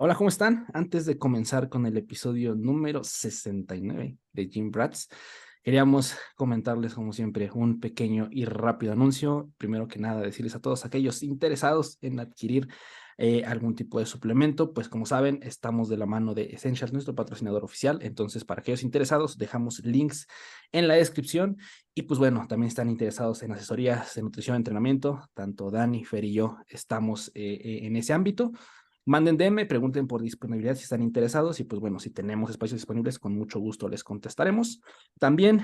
Hola, ¿cómo están? Antes de comenzar con el episodio número 69 de Gym Rats, queríamos comentarles, como siempre, un pequeño y rápido anuncio. Primero que nada, decirles a todos aquellos interesados en adquirir algún tipo de suplemento, pues como saben, estamos de la mano de Essentials, nuestro patrocinador oficial. Entonces, para aquellos interesados, dejamos links en la descripción. Y pues bueno, también están interesados en asesorías de nutrición, entrenamiento. Tanto Dani, Fer y yo estamos en ese ámbito. Manden DM, pregunten por disponibilidad si están interesados y pues bueno, si tenemos espacios disponibles, con mucho gusto les contestaremos. También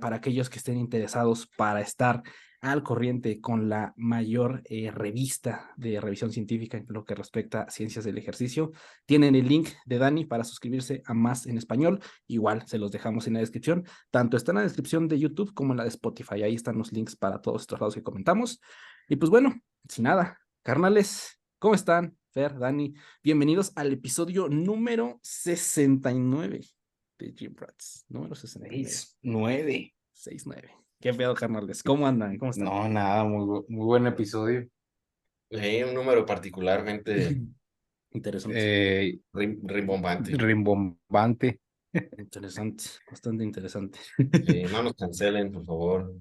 para aquellos que estén interesados para estar al corriente con la mayor revista de revisión científica en lo que respecta a ciencias del ejercicio, tienen el link de Dani para suscribirse a Más en Español. Igual se los dejamos en la descripción. Tanto está en la descripción de YouTube como en la de Spotify. Ahí están los links para todos estos lados que comentamos. Y pues bueno, sin nada, carnales, ¿cómo están? Fer, Dani, bienvenidos al episodio número 69 de Gym Rats. Número 69. 6, 9. 69. ¿Qué pedo, carnales? ¿Cómo andan? ¿Cómo están? No, nada, muy buen episodio. Un número particularmente Interesante. Eh, rimbombante. Rimbombante. Interesante. Bastante interesante. No nos cancelen, por favor.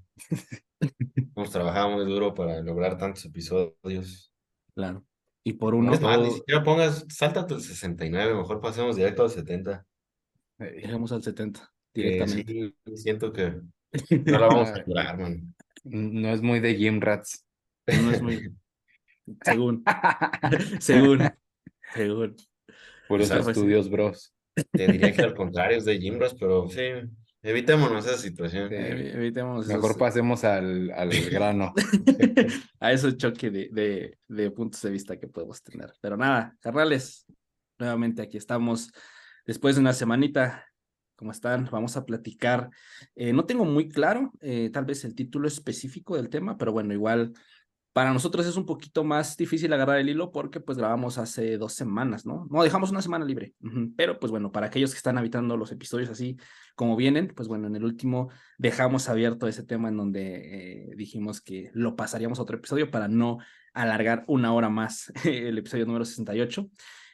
Hemos trabajado muy duro para lograr tantos episodios. Claro. Y por Es uno, más, ni siquiera pongas, sáltate el 69, mejor pasemos directo al 70. Eh, llegamos al 70 Que directamente. sí, siento que no la vamos a no, lograr, man. no es muy de Gym Rats. No es muy, según, según, según. Puros Quizás Pero pues sí. estudios, bros. te diría que al contrario es de Jimbros, pero sí, evitémonos esa situación. Evitemos Mejor esos, pasemos al grano. a esos choques de puntos de vista que podemos tener. Pero nada, carnales, nuevamente aquí estamos después de una semanita. ¿Cómo están? Vamos a platicar. No tengo muy claro, tal vez el título específico del tema, pero bueno, igual para nosotros es un poquito más difícil agarrar el hilo porque pues grabamos hace 2 semanas, ¿no? No, dejamos una semana libre. Pero pues bueno, para aquellos que están habitando los episodios así como vienen, pues bueno, en el último dejamos abierto ese tema en donde dijimos que lo pasaríamos a otro episodio para no alargar una hora más el episodio número 68,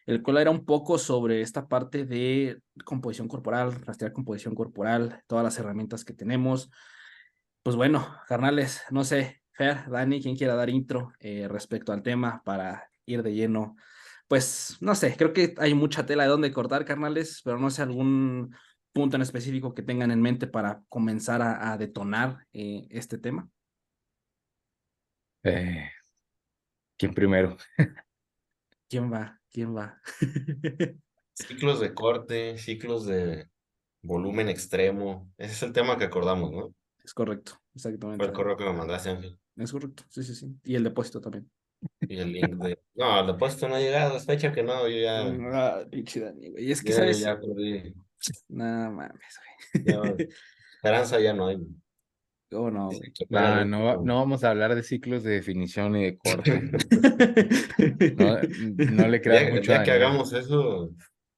el cual era un poco sobre esta parte de composición corporal, rastrear composición corporal, todas las herramientas que tenemos. Pues bueno, carnales, no sé, Fer, Dani, quien quiera dar intro respecto al tema para ir de lleno. Pues no sé, creo que hay mucha tela de dónde cortar, carnales, pero no sé algún punto en específico que tengan en mente para comenzar a detonar este tema. Eh, ¿Quién primero? ¿Quién va? ¿Quién va? Ciclos de corte, ciclos de volumen extremo. Ese es el tema que acordamos, ¿no? Es correcto, Fue exactamente, el Dani. correo que me mandaste, Ángel. Es correcto, sí, sí, sí. Y el depósito también. Y el link de... No, el depósito no ha llegado, es fecha que no, Pinche Dani, güey. Y es que, yo ¿sabes? ya perdí. No mames, Ya, güey. esperanza ya no hay. ¿Cómo no, Dice güey? que para No, el no, último. no vamos a hablar de ciclos de definición y de corte. No, no le creas El mucho a día que Daniel. hagamos eso,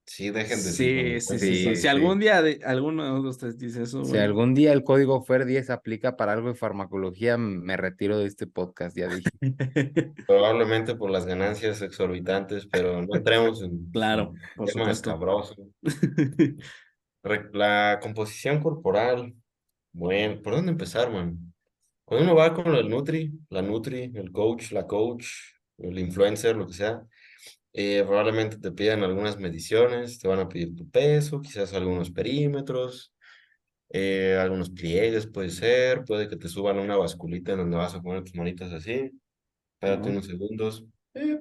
sí, dejen de Sí, sí, sí, sí. Sí, Si sintonizar. algún sí. día alguno de ustedes dice eso, Si güey. algún día el código FER10 aplica para algo de farmacología, me retiro de este podcast, ya dije. Probablemente por las ganancias exorbitantes, pero no entremos Claro, en por tema supuesto. escabroso. La composición corporal. Bueno, ¿por dónde empezar, man? Cuando uno va con el Nutri, la Nutri, el coach, la coach, el influencer, lo que sea, probablemente te pidan algunas mediciones, te van a pedir tu peso, quizás algunos perímetros, algunos pliegues puede ser, puede que te suban una basculita en donde vas a poner tus manitas así, espérate Simón. unos segundos, eh,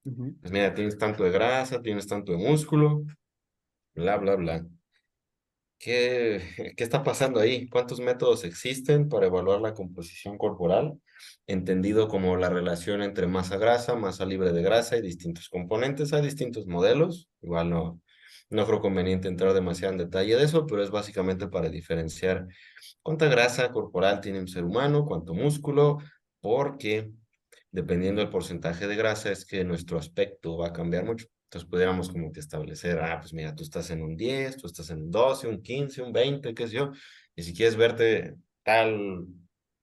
Ujú. pues mira, tienes tanto de grasa, tienes tanto de músculo, bla, bla, bla. ¿Qué, qué está pasando ahí? ¿Cuántos métodos existen para evaluar la composición corporal? Entendido como la relación entre masa grasa, masa libre de grasa y distintos componentes. Hay distintos modelos. Igual no creo conveniente entrar demasiado en detalle de eso, pero es básicamente para diferenciar cuánta grasa corporal tiene un ser humano, cuánto músculo, porque dependiendo del porcentaje de grasa es que nuestro aspecto va a cambiar mucho. Entonces pudiéramos como que establecer, pues mira, tú estás en un 10, tú estás en un 12, un 15, un 20, qué sé yo, y si quieres verte tal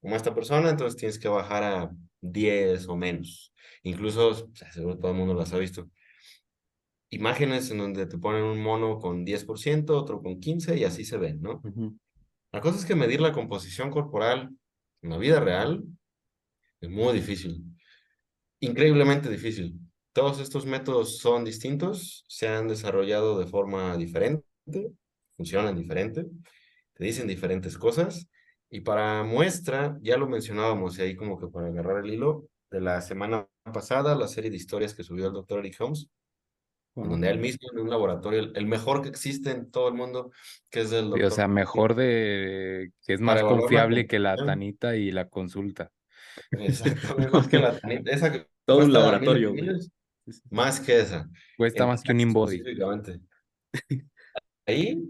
como esta persona, entonces tienes que bajar a 10 o menos. Incluso, o sea, seguro todo el mundo las ha visto. imágenes en donde te ponen un mono con 10%, otro con 15% y así se ven, ¿no? Ujú. La cosa es que medir la composición corporal en la vida real es muy difícil, increíblemente difícil. Todos estos métodos son distintos, se han desarrollado de forma diferente, funcionan diferente, te dicen diferentes cosas. Y para muestra, ya lo mencionábamos y ahí como que para agarrar el hilo de la semana pasada, la serie de historias que subió el doctor Eric Holmes, en Bueno, donde él mismo en un laboratorio, el mejor que existe en todo el mundo, que es el Sí, o sea, doctor, mejor de que es para más evaluar la confiable que la composición. tanita y la consulta. Exactamente, más que la tanita, esa que todo un cuesta miles laboratorio, de güey. miles, Sí, sí, sí. más que esa, Cuesta en más que un Texas InBody. específicamente. Ahí,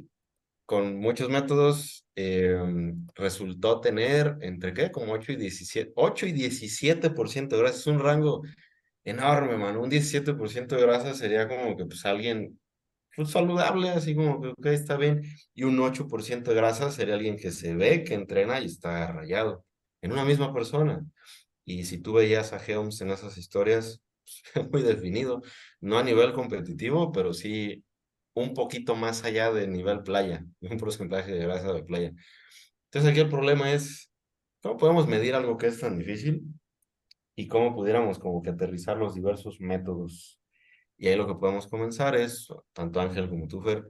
con muchos métodos, resultó tener entre qué, como 8 y 17% de grasa. Es un rango enorme, mano. Un 17% de grasa sería como que pues alguien pues, saludable, así como que ok, está bien. Y un 8% de grasa sería alguien que se ve, que entrena y está rayado en una misma persona. Y si tú veías a Helms en esas historias, pues, muy definido, no a nivel competitivo, pero sí un poquito más allá de nivel playa, un porcentaje de grasa de playa. Entonces aquí el problema es, ¿cómo podemos medir algo que es tan difícil? Y cómo pudiéramos como que aterrizar los diversos métodos. Y ahí lo que podemos comenzar es, tanto Ángel como tú, Fer,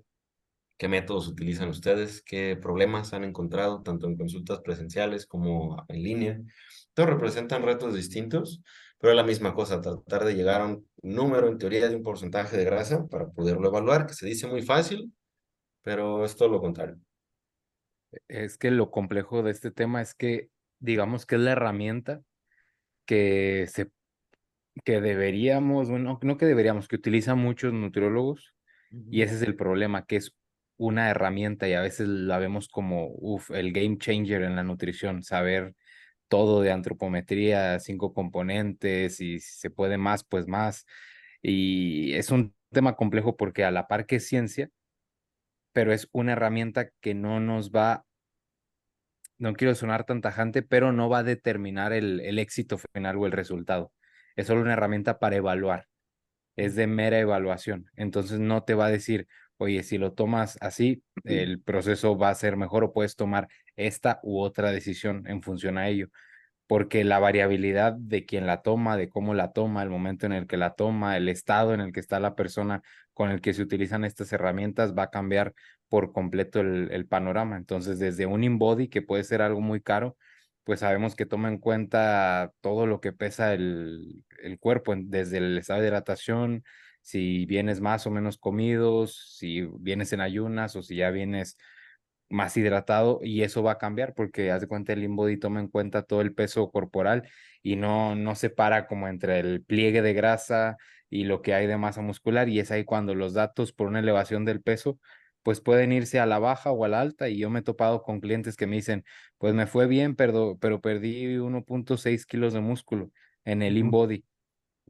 qué métodos utilizan ustedes, qué problemas han encontrado, tanto en consultas presenciales como en línea. Todos representan retos distintos, pero es la misma cosa, tratar de llegar a un número, en teoría, de un porcentaje de grasa para poderlo evaluar, que se dice muy fácil, pero es todo lo contrario. Es que lo complejo de este tema es que, digamos que es la herramienta que que deberíamos, bueno, no que deberíamos, que utilizan muchos nutriólogos, y Ujú. ese es el problema, que es una herramienta y a veces la vemos como, el game changer en la nutrición, saber todo de antropometría, 5 componentes, y si se puede más, pues más. Y es un tema complejo porque a la par que es ciencia, pero es una herramienta que no nos va, no quiero sonar tan tajante, pero no va a determinar el éxito final o el resultado. Es solo una herramienta para evaluar, es de mera evaluación. Entonces no te va a decir, oye, si lo tomas así, el proceso va a ser mejor o puedes tomar esta u otra decisión en función a ello, porque la variabilidad de quien la toma, de cómo la toma, el momento en el que la toma, el estado en el que está la persona con el que se utilizan estas herramientas va a cambiar por completo el panorama. Entonces, desde un InBody, que puede ser algo muy caro, pues sabemos que toma en cuenta todo lo que pesa el cuerpo, desde el estado de hidratación, si vienes más o menos comidos, si vienes en ayunas o si ya vienes más hidratado, y eso va a cambiar porque haz de cuenta el InBody toma en cuenta todo el peso corporal y no separa como entre el pliegue de grasa y lo que hay de masa muscular, y es ahí cuando los datos por una elevación del peso pues pueden irse a la baja o a la alta. Y yo me he topado con clientes que me dicen, pues me fue bien, pero perdí 1.6 kilos de músculo en el Ujú. InBody.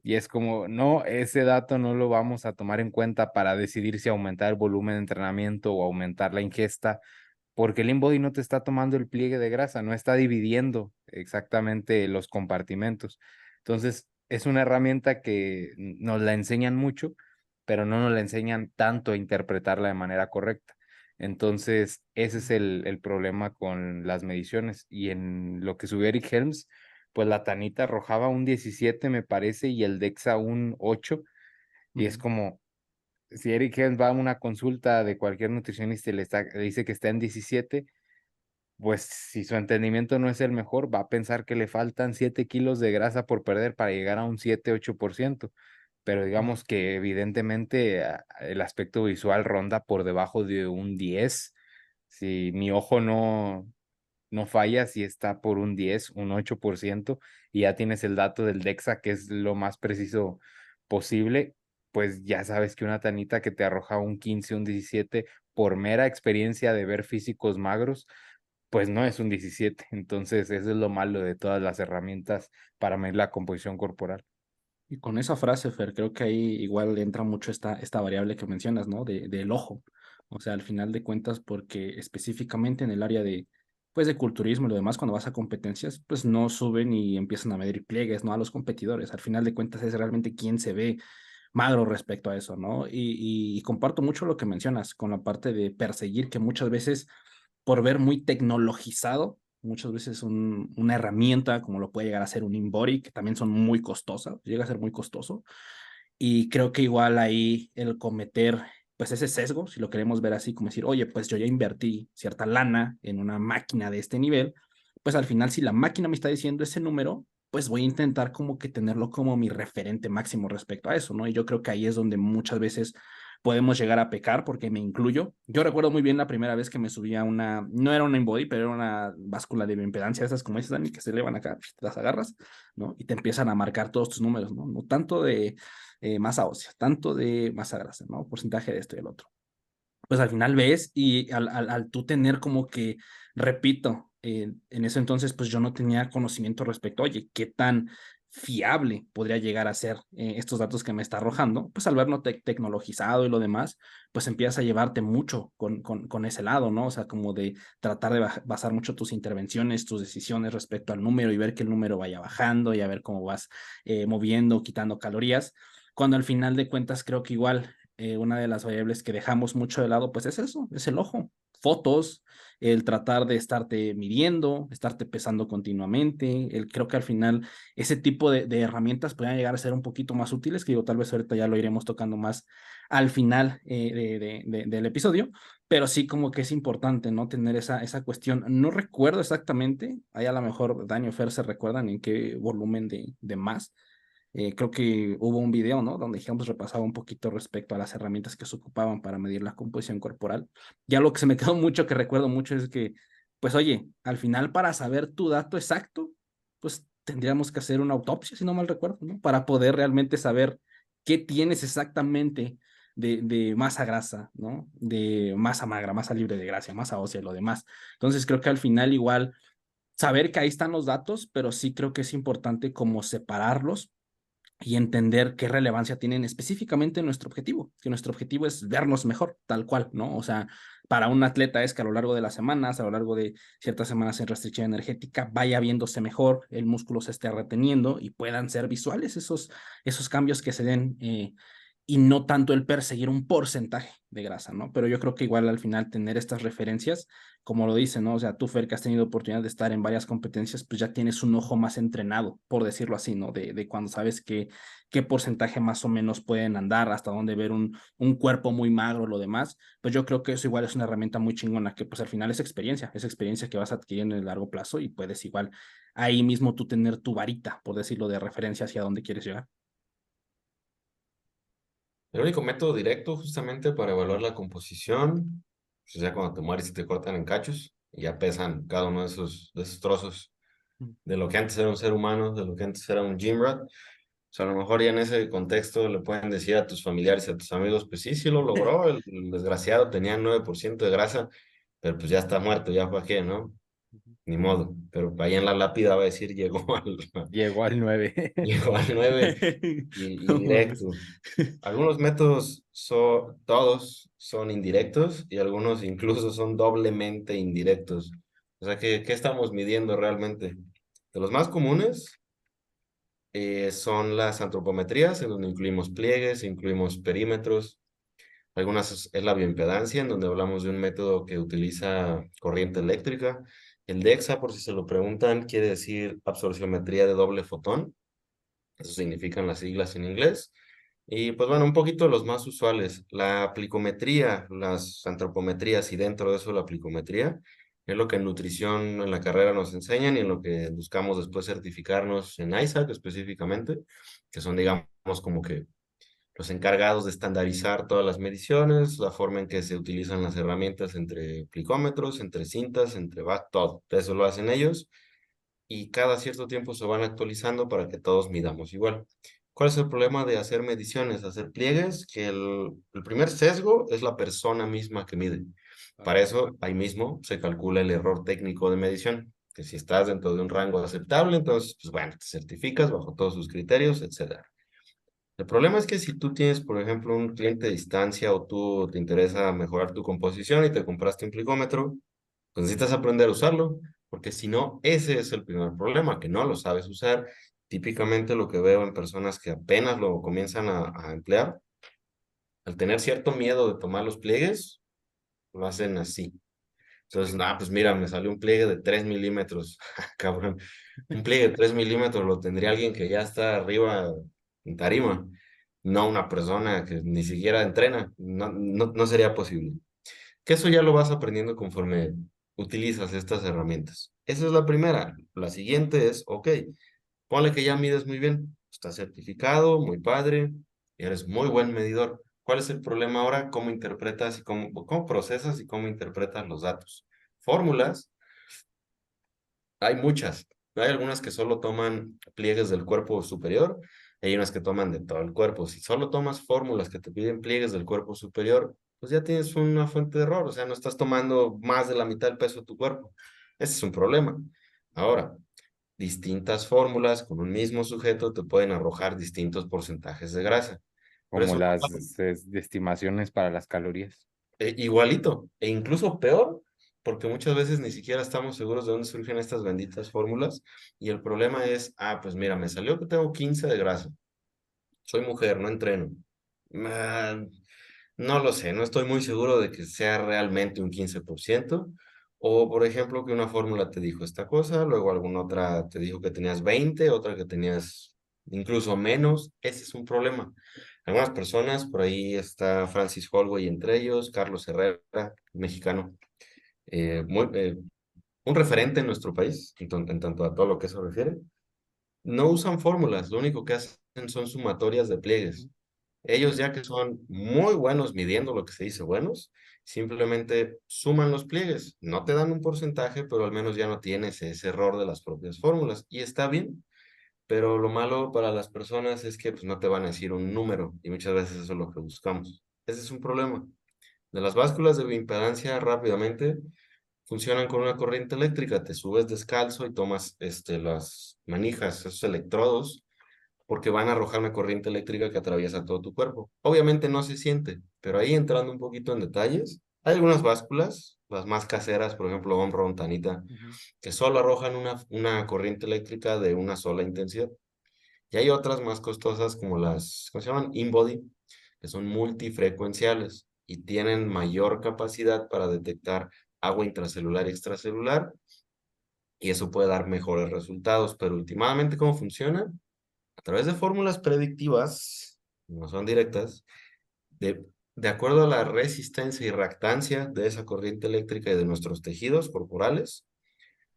Y es como, no, ese dato no lo vamos a tomar en cuenta para decidir si aumentar el volumen de entrenamiento o aumentar la ingesta, porque el InBody no te está tomando el pliegue de grasa, no está dividiendo exactamente los compartimentos. Entonces, es una herramienta que nos la enseñan mucho, pero no nos la enseñan tanto a interpretarla de manera correcta. Entonces, ese es el problema con las mediciones. Y en lo que subió Eric Helms, pues la tanita arrojaba un 17, me parece, y el DEXA un 8. Y es Ujú. como, si Eric Helms va a una consulta de cualquier nutricionista y le dice que está en 17, pues si su entendimiento no es el mejor, va a pensar que le faltan 7 kilos de grasa por perder para llegar a un 7-8%. Pero digamos que evidentemente el aspecto visual ronda por debajo de un 10. Si mi ojo no falla, si está por un 10, un 8%, y ya tienes el dato del DEXA, que es lo más preciso posible, pues ya sabes que una tanita que te arroja un 15, un 17, por mera experiencia de ver físicos magros, pues no es un 17. Entonces, eso es lo malo de todas las herramientas para medir la composición corporal. Y con esa frase, Fer, creo que ahí igual entra mucho esta variable que mencionas, ¿no? Del ojo. O sea, al final de cuentas, porque específicamente en el área pues, de culturismo y lo demás, cuando vas a competencias, pues no suben y empiezan a medir pliegues, ¿no? A los competidores. Al final de cuentas es realmente quién se ve magro respecto a eso, ¿no? Y comparto mucho lo que mencionas con la parte de perseguir, que muchas veces por ver muy tecnologizado, muchas veces una herramienta como lo puede llegar a ser un InBody, que también son muy costosas, llega a ser muy costoso. Y creo que igual ahí el cometer pues ese sesgo, si lo queremos ver así, como decir, oye, pues yo ya invertí cierta lana en una máquina de este nivel, pues al final si la máquina me está diciendo ese número, pues voy a intentar como que tenerlo como mi referente máximo respecto a eso, ¿no? Y yo creo que ahí es donde muchas veces podemos llegar a pecar, porque me incluyo. Yo recuerdo muy bien la primera vez que me subí a una, no era una InBody, pero era una báscula de bioimpedancia, esas como dices, Dani, que se elevan acá, te las agarras, ¿no? Y te empiezan a marcar todos tus números, ¿no? No tanto de masa ósea, tanto de masa grasa, ¿no? Porcentaje de esto y el otro. Pues al final ves y al tú tener como que, repito, en ese entonces pues yo no tenía conocimiento respecto, oye, qué tan fiable podría llegar a ser estos datos que me está arrojando, pues al verlo tecnologizado y lo demás, pues empiezas a llevarte mucho con ese lado, ¿no? O sea, como de tratar de basar mucho tus intervenciones, tus decisiones respecto al número y ver que el número vaya bajando y a ver cómo vas moviendo, quitando calorías, cuando al final de cuentas creo que igual una de las variables que dejamos mucho de lado, pues es eso, es el ojo. Fotos, el tratar de estarte midiendo, estarte pesando continuamente, creo que al final ese tipo de herramientas pueden llegar a ser un poquito más útiles, que digo, tal vez ahorita ya lo iremos tocando más al final del episodio, pero sí como que es importante, ¿no? Tener esa cuestión. No recuerdo exactamente, ahí a lo mejor Dani o Fer se recuerdan en qué volumen de más, creo que hubo un video, ¿no? Donde digamos repasaba un poquito respecto a las herramientas que se ocupaban para medir la composición corporal. Ya lo que se me quedó mucho, que recuerdo mucho, es que, pues oye, al final para saber tu dato exacto, pues tendríamos que hacer una autopsia, si no mal recuerdo, ¿no? Para poder realmente saber qué tienes exactamente de masa grasa, ¿no? De masa magra, masa libre de grasa, masa ósea y lo demás. Entonces creo que al final igual saber que ahí están los datos, pero sí creo que es importante como separarlos y entender qué relevancia tienen específicamente en nuestro objetivo, que nuestro objetivo es vernos mejor, tal cual, ¿no? O sea, para un atleta es que a lo largo de las semanas, a lo largo de ciertas semanas en restricción energética, vaya viéndose mejor, el músculo se esté reteniendo y puedan ser visuales esos cambios que se den y no tanto el perseguir un porcentaje de grasa, ¿no? Pero yo creo que igual al final tener estas referencias, como lo dice, ¿no? O sea, tú, Fer, que has tenido oportunidad de estar en varias competencias, pues ya tienes un ojo más entrenado, por decirlo así, ¿no? De cuando sabes qué porcentaje más o menos pueden andar, hasta dónde ver un cuerpo muy magro, lo demás, pues yo creo que eso igual es una herramienta muy chingona, que pues al final es experiencia que vas a adquirir en el largo plazo y puedes igual ahí mismo tú tener tu varita, por decirlo, de referencia hacia dónde quieres llegar. El único método directo justamente para evaluar la composición, pues ya cuando te mueres y te cortan en cachos, y ya pesan cada uno de esos trozos de lo que antes era un ser humano, de lo que antes era un gym rat. O sea, a lo mejor ya en ese contexto le pueden decir a tus familiares y a tus amigos, pues sí, sí lo logró, el desgraciado tenía 9% de grasa, pero pues ya está muerto, ya fue qué, ¿no? Ni modo. Pero ahí en la lápida va a decir, Llegó al 9. llegó al 9 y No mames. directo. Algunos métodos todos son indirectos y algunos incluso son doblemente indirectos. O sea, ¿qué estamos midiendo realmente? De los más comunes son las antropometrías, en donde incluimos pliegues, incluimos perímetros. Algunas es la bioimpedancia, en donde hablamos de un método que utiliza corriente eléctrica. El DEXA, por si se lo preguntan, quiere decir absorciometría de doble fotón. Eso significan las siglas en inglés. Y pues bueno, un poquito los más usuales. La aplicometría, las antropometrías y dentro de eso la aplicometría, es lo que en nutrición en la carrera nos enseñan y en lo que buscamos después certificarnos en ISAC específicamente, que son digamos como que los encargados de estandarizar todas las mediciones, la forma en que se utilizan las herramientas entre plicómetros, entre cintas, entre todo. Eso lo hacen ellos y cada cierto tiempo se van actualizando para que todos midamos igual. ¿Cuál es el problema de hacer mediciones, hacer pliegues? Que el primer sesgo es la persona misma que mide. Para eso, ahí mismo se calcula el error técnico de medición, que si estás dentro de un rango aceptable, entonces, pues bueno, te certificas bajo todos sus criterios, etcétera. El problema es que si tú tienes, por ejemplo, un cliente de distancia o tú te interesa mejorar tu composición y te compraste un plicómetro, pues necesitas aprender a usarlo, porque si no, ese es el primer problema, que no lo sabes usar Típicamente lo que veo en personas que apenas lo comienzan a emplear, al tener cierto miedo de tomar los pliegues, lo hacen así. Entonces, pues mira, me salió un pliegue de 3 milímetros. Cabrón, un pliegue de 3 milímetros lo tendría alguien que ya está arriba en tarima, no una persona que ni siquiera entrena. No sería posible. Que eso ya lo vas aprendiendo conforme utilizas estas herramientas. Esa es la primera. La siguiente es, ok, ponle que ya mides muy bien, estás certificado, muy padre, eres muy buen medidor. ¿Cuál es el problema ahora? ¿Cómo interpretas y cómo procesas y cómo interpretas los datos? Fórmulas, hay muchas. Hay algunas que solo toman pliegues del cuerpo superior, hay unas que toman de todo el cuerpo. Si solo tomas fórmulas que te piden pliegues del cuerpo superior, pues ya tienes una fuente de error, o sea, no estás tomando más de la mitad del peso de tu cuerpo. Ese es un problema. Ahora, distintas fórmulas con un mismo sujeto te pueden arrojar distintos porcentajes de grasa. Por como eso, las estimaciones para las calorías. igualito, e incluso peor, porque muchas veces ni siquiera estamos seguros de dónde surgen estas benditas fórmulas. Y el problema es, pues mira, me salió que tengo 15 de grasa. Soy mujer, no entreno. Ah, no lo sé, no estoy muy seguro de que sea realmente un 15%. O, por ejemplo, que una fórmula te dijo esta cosa, luego alguna otra te dijo que tenías 20, otra que tenías incluso menos. Ese es un problema. Algunas personas, por ahí está Francis Holway entre ellos, Carlos Herrera, mexicano, un referente en nuestro país, en tanto a todo lo que eso refiere. No usan fórmulas, lo único que hacen son sumatorias de pliegues. Ellos, ya que son muy buenos midiendo lo que se dice buenos, simplemente suman los pliegues. No te dan un porcentaje, pero al menos ya no tienes ese error de las propias fórmulas. Y está bien, pero lo malo para las personas es que pues, no te van a decir un número y muchas veces eso es lo que buscamos. Ese es un problema. De las básculas de bioimpedancia, rápidamente, funcionan con una corriente eléctrica. Te subes descalzo y tomas las manijas, esos electrodos, porque van a arrojar una corriente eléctrica que atraviesa todo tu cuerpo. Obviamente no se siente, pero ahí entrando un poquito en detalles, hay algunas básculas, las más caseras, por ejemplo, Omron, Tanita, Ujú. que solo arrojan una corriente eléctrica de una sola intensidad. Y hay otras más costosas como las, ¿cómo se llaman? InBody, que son multifrecuenciales y tienen mayor capacidad para detectar agua intracelular y extracelular, y eso puede dar mejores resultados. Pero últimamente, ¿cómo funciona? A través de fórmulas predictivas, no son directas, de acuerdo a la resistencia y reactancia de esa corriente eléctrica y de nuestros tejidos corporales,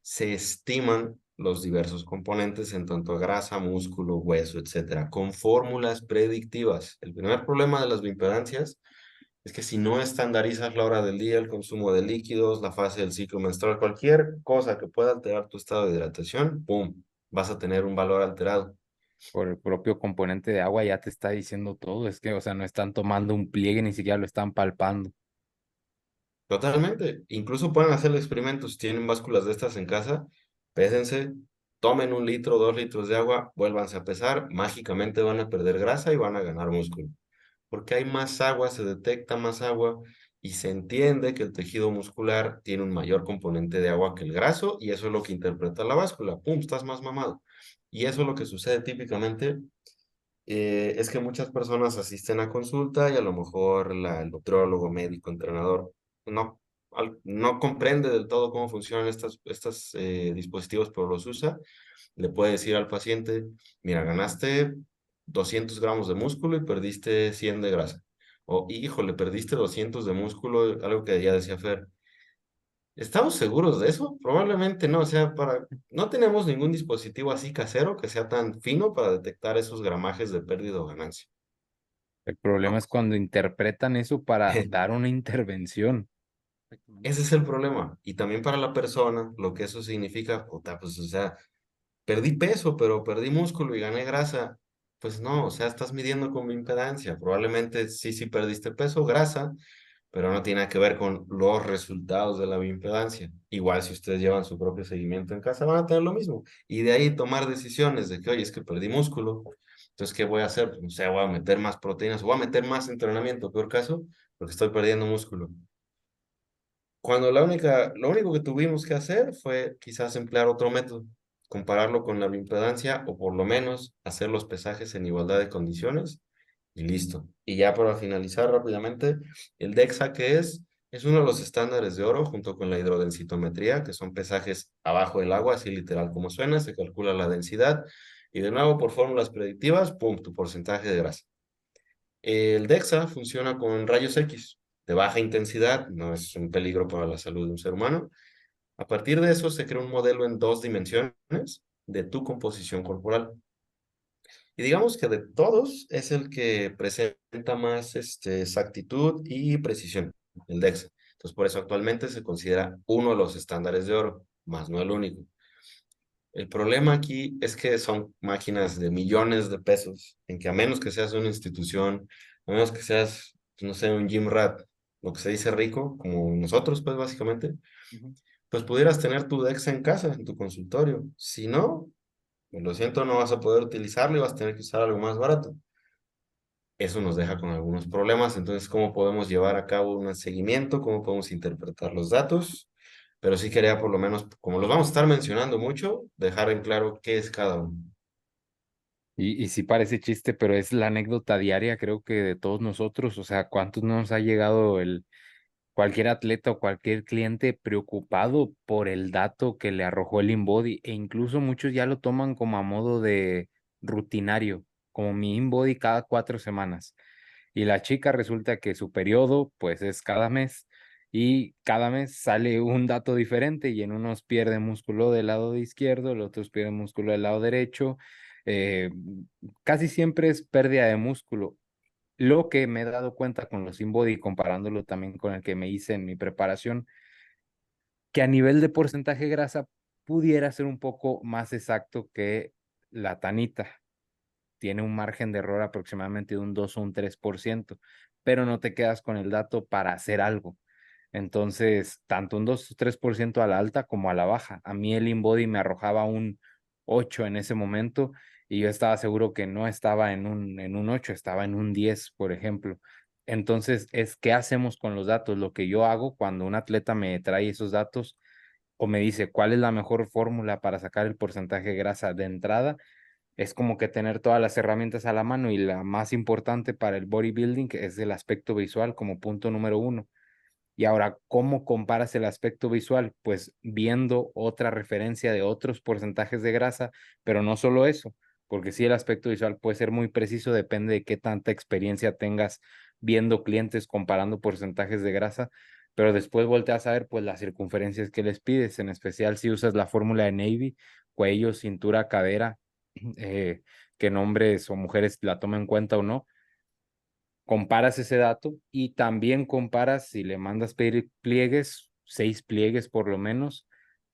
se estiman los diversos componentes en tanto a grasa, músculo, hueso, etcétera, con fórmulas predictivas. El primer problema de las bioimpedancias es que si no estandarizas la hora del día, el consumo de líquidos, la fase del ciclo menstrual, cualquier cosa que pueda alterar tu estado de hidratación, ¡pum!, vas a tener un valor alterado. Por el propio componente de agua ya te está diciendo todo. Es que, o sea, no están tomando un pliegue, ni siquiera lo están palpando. Totalmente. Incluso pueden hacer experimentos. Si tienen básculas de estas en casa, pésense, tomen 1 litro, 2 litros de agua, vuélvanse a pesar, mágicamente van a perder grasa y van a ganar músculo. Porque hay más agua, se detecta más agua y se entiende que el tejido muscular tiene un mayor componente de agua que el graso y eso es lo que interpreta la báscula. ¡Pum! Estás más mamado. Y eso es lo que sucede típicamente. Es que muchas personas asisten a consulta y a lo mejor el nutriólogo, médico, entrenador no, no comprende del todo cómo funcionan estos dispositivos, pero los usa. Le puede decir al paciente, mira, ganaste 200 gramos de músculo y perdiste 100 de grasa. O, híjole, perdiste 200 de músculo, algo que ya decía Fer. ¿Estamos seguros de eso? Probablemente no, o sea, no tenemos ningún dispositivo así casero que sea tan fino para detectar esos gramajes de pérdida o ganancia. El No. problema es cuando interpretan eso para dar una intervención. Ese es el problema. Y también para la persona, lo que eso significa, puta, pues, o sea, perdí peso, pero perdí músculo y gané grasa. Pues no, o sea, estás midiendo con impedancia. Probablemente sí perdiste peso, grasa, pero no tiene nada que ver con los resultados de la bioimpedancia. Igual si ustedes llevan su propio seguimiento en casa, van a tener lo mismo. Y de ahí tomar decisiones de que, oye, es que perdí músculo, entonces, ¿qué voy a hacer? Pues, o sea, voy a meter más proteínas, o voy a meter más entrenamiento, peor caso, porque estoy perdiendo músculo. Cuando lo único que tuvimos que hacer fue quizás emplear otro método. compararlo con la bioimpedancia o por lo menos hacer los pesajes en igualdad de condiciones y listo. Y ya para finalizar rápidamente, el DEXA, que es uno de los estándares de oro junto con la hidrodensitometría, que son pesajes abajo del agua, así literal como suena, se calcula la densidad y de nuevo por fórmulas predictivas, pum, tu porcentaje de grasa. El DEXA funciona con rayos X de baja intensidad, no es un peligro para la salud de un ser humano. A partir de eso se crea un modelo en 2 dimensiones de tu composición corporal. Y digamos que de todos es el que presenta más exactitud y precisión, el DEXA. Entonces, por eso actualmente se considera uno de los estándares de oro, más no el único. El problema aquí es que son máquinas de millones de pesos, en que a menos que seas una institución, a menos que seas, no sé, un gym rat, lo que se dice rico, como nosotros, pues básicamente, Ujú. pues pudieras tener tu DEXA en casa, en tu consultorio. Si no, pues lo siento, no vas a poder utilizarlo y vas a tener que usar algo más barato. Eso nos deja con algunos problemas. Entonces, ¿cómo podemos llevar a cabo un seguimiento? ¿Cómo podemos interpretar los datos? Pero sí quería por lo menos, como los vamos a estar mencionando mucho, dejar en claro qué es cada uno. Y sí parece chiste, pero es la anécdota diaria, creo que de todos nosotros. O sea, ¿cuántos no nos ha llegado cualquier atleta o cualquier cliente preocupado por el dato que le arrojó el InBody? E incluso muchos ya lo toman como a modo de rutinario, como mi InBody cada 4 semanas. Y la chica resulta que su periodo, pues es cada mes. Y cada mes sale un dato diferente y en unos pierde músculo del lado izquierdo, en otros pierde músculo del lado derecho. eh, Casi siempre es pérdida de músculo. Lo que me he dado cuenta con los InBody, comparándolo también con el que me hice en mi preparación, que a nivel de porcentaje de grasa pudiera ser un poco más exacto que la tanita. Tiene un margen de error aproximadamente de un 2 o un 3%, pero no te quedas con el dato para hacer algo. Entonces, tanto un 2 o 3% a la alta como a la baja. A mí el InBody me arrojaba un 8 en ese momento y yo estaba seguro que no estaba en un 8, estaba en un 10, por ejemplo. Entonces, ¿qué hacemos con los datos? Lo que yo hago cuando un atleta me trae esos datos o me dice cuál es la mejor fórmula para sacar el porcentaje de grasa de entrada, es como que tener todas las herramientas a la mano y la más importante para el bodybuilding que es el aspecto visual como punto número uno. Y ahora, ¿cómo comparas el aspecto visual? Pues viendo otra referencia de otros porcentajes de grasa, pero no solo eso, porque sí el aspecto visual puede ser muy preciso, depende de qué tanta experiencia tengas viendo clientes comparando porcentajes de grasa, pero después volteas a ver pues las circunferencias que les pides, en especial si usas la fórmula de Navy, cuello, cintura, cadera, eh, que hombres o mujeres la tomen en cuenta o no, comparas ese dato y también comparas si le mandas pedir pliegues, 6 pliegues por lo menos,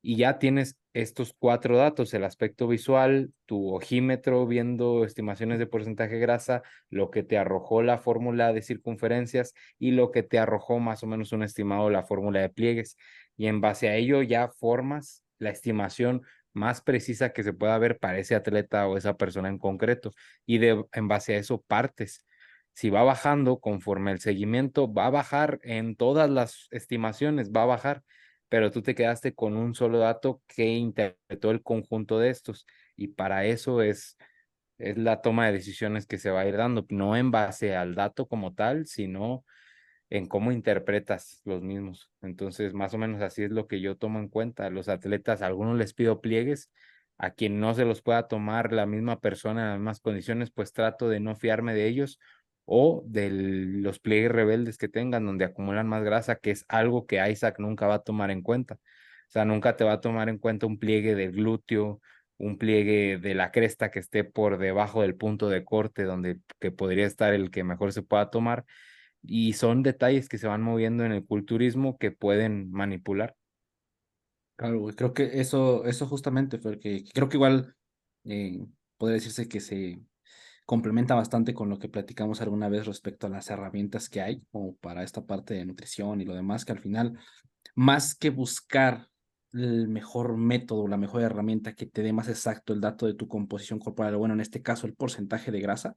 y ya tienes estos 4 datos: el aspecto visual, tu ojímetro viendo estimaciones de porcentaje de grasa, lo que te arrojó la fórmula de circunferencias y lo que te arrojó más o menos un estimado la fórmula de pliegues. Y en base a ello ya formas la estimación más precisa que se pueda ver para ese atleta o esa persona en concreto. Y en base a eso partes. Si va bajando conforme el seguimiento, va a bajar en todas las estimaciones, va a bajar, pero tú te quedaste con un solo dato que interpretó el conjunto de estos. Y para eso es la toma de decisiones que se va a ir dando, no en base al dato como tal, sino en cómo interpretas los mismos. Entonces, más o menos así es lo que yo tomo en cuenta. A los atletas, a algunos les pido pliegues, a quien no se los pueda tomar la misma persona en las mismas condiciones, pues trato de no fiarme de ellos o de los pliegues rebeldes que tengan, donde acumulan más grasa, que es algo que Isaac nunca va a tomar en cuenta. O sea, nunca te va a tomar en cuenta un pliegue del glúteo, un pliegue de la cresta que esté por debajo del punto de corte, donde que podría estar el que mejor se pueda tomar, y son detalles que se van moviendo en el culturismo que pueden manipular. Claro, güey, creo que eso justamente fue que creo que igual eh, podría decirse que se complementa bastante con lo que platicamos alguna vez respecto a las herramientas que hay como para esta parte de nutrición y lo demás, que al final, más que buscar el mejor método, la mejor herramienta que te dé más exacto el dato de tu composición corporal, o bueno, en este caso el porcentaje de grasa,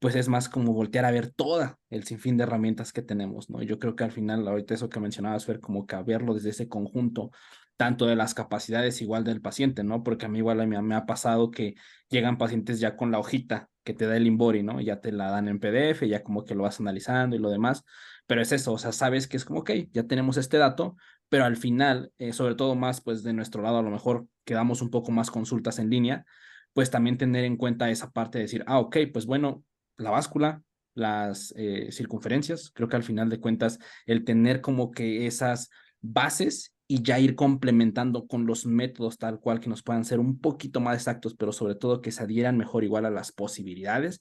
pues es más como voltear a ver toda el sinfín de herramientas que tenemos, ¿no? Yo creo que al final, ahorita eso que mencionabas, Fer, como que a verlo desde ese conjunto, tanto de las capacidades igual del paciente, ¿no? Porque a mí igual me ha pasado que llegan pacientes ya con la hojita que te da el Inbody, ¿no? Ya te la dan en PDF, ya como que lo vas analizando y lo demás, pero es eso, o sea, sabes que es como, ok, ya tenemos este dato, pero al final, sobre todo más pues de nuestro lado, a lo mejor quedamos un poco más consultas en línea, pues también tener en cuenta esa parte de decir, ok, pues bueno, la báscula, las circunferencias, creo que al final de cuentas el tener como que esas bases y ya ir complementando con los métodos tal cual que nos puedan ser un poquito más exactos, pero sobre todo que se adhieran mejor igual a las posibilidades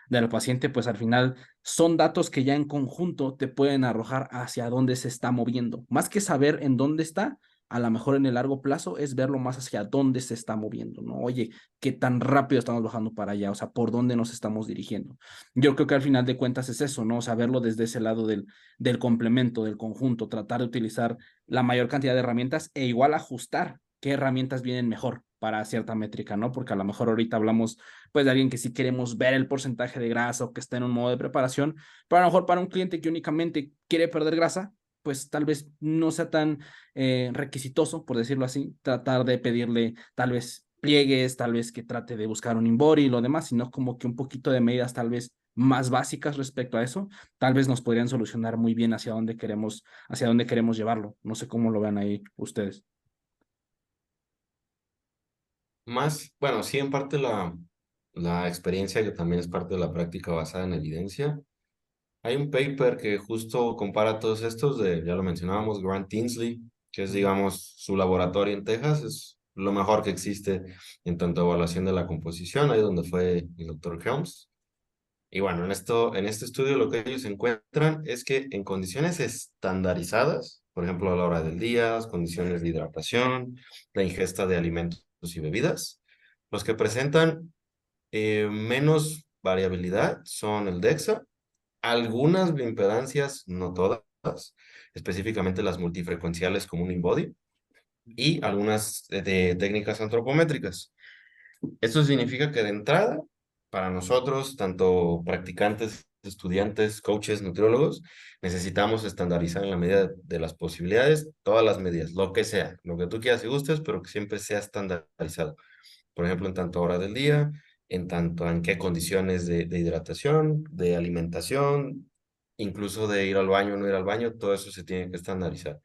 del paciente, pues al final son datos que ya en conjunto te pueden arrojar hacia dónde se está moviendo. Más que saber en dónde está, a lo mejor en el largo plazo es verlo más hacia dónde se está moviendo, ¿no? Oye, qué tan rápido estamos bajando para allá, o sea, por dónde nos estamos dirigiendo. Yo creo que al final de cuentas es eso, ¿no? O sea, verlo desde ese lado del complemento, del conjunto, tratar de utilizar la mayor cantidad de herramientas e igual ajustar qué herramientas vienen mejor para cierta métrica, ¿no? Porque a lo mejor ahorita hablamos pues de alguien que sí queremos ver el porcentaje de grasa o que está en un modo de preparación, pero a lo mejor para un cliente que únicamente quiere perder grasa, pues tal vez no sea tan requisitoso, por decirlo así, tratar de pedirle tal vez pliegues, tal vez que trate de buscar un inbody y lo demás, sino como que un poquito de medidas tal vez más básicas respecto a eso, tal vez nos podrían solucionar muy bien hacia dónde queremos llevarlo. No sé cómo lo vean ahí ustedes. Más, bueno, sí, en parte la experiencia, que también es parte de la práctica basada en evidencia. Hay un paper que justo compara todos estos ya lo mencionábamos, Grant Tinsley, que es, digamos, su laboratorio en Texas, es lo mejor que existe en tanto a evaluación de la composición, ahí donde fue el doctor Helms. Y bueno, en este estudio lo que ellos encuentran es que en condiciones estandarizadas, por ejemplo, a la hora del día, las condiciones de hidratación, la ingesta de alimentos y bebidas, los que presentan menos variabilidad son el DEXA, algunas bioimpedancias, no todas, específicamente las multifrecuenciales como un InBody, y algunas de técnicas antropométricas. Esto significa que de entrada, para nosotros, tanto practicantes, estudiantes, coaches, nutriólogos, necesitamos estandarizar en la medida de las posibilidades todas las medidas, lo que sea, lo que tú quieras y gustes, pero que siempre sea estandarizado. Por ejemplo, en tanto hora del día, en tanto en qué condiciones de hidratación, de alimentación, incluso de ir al baño o no ir al baño, todo eso se tiene que estandarizar.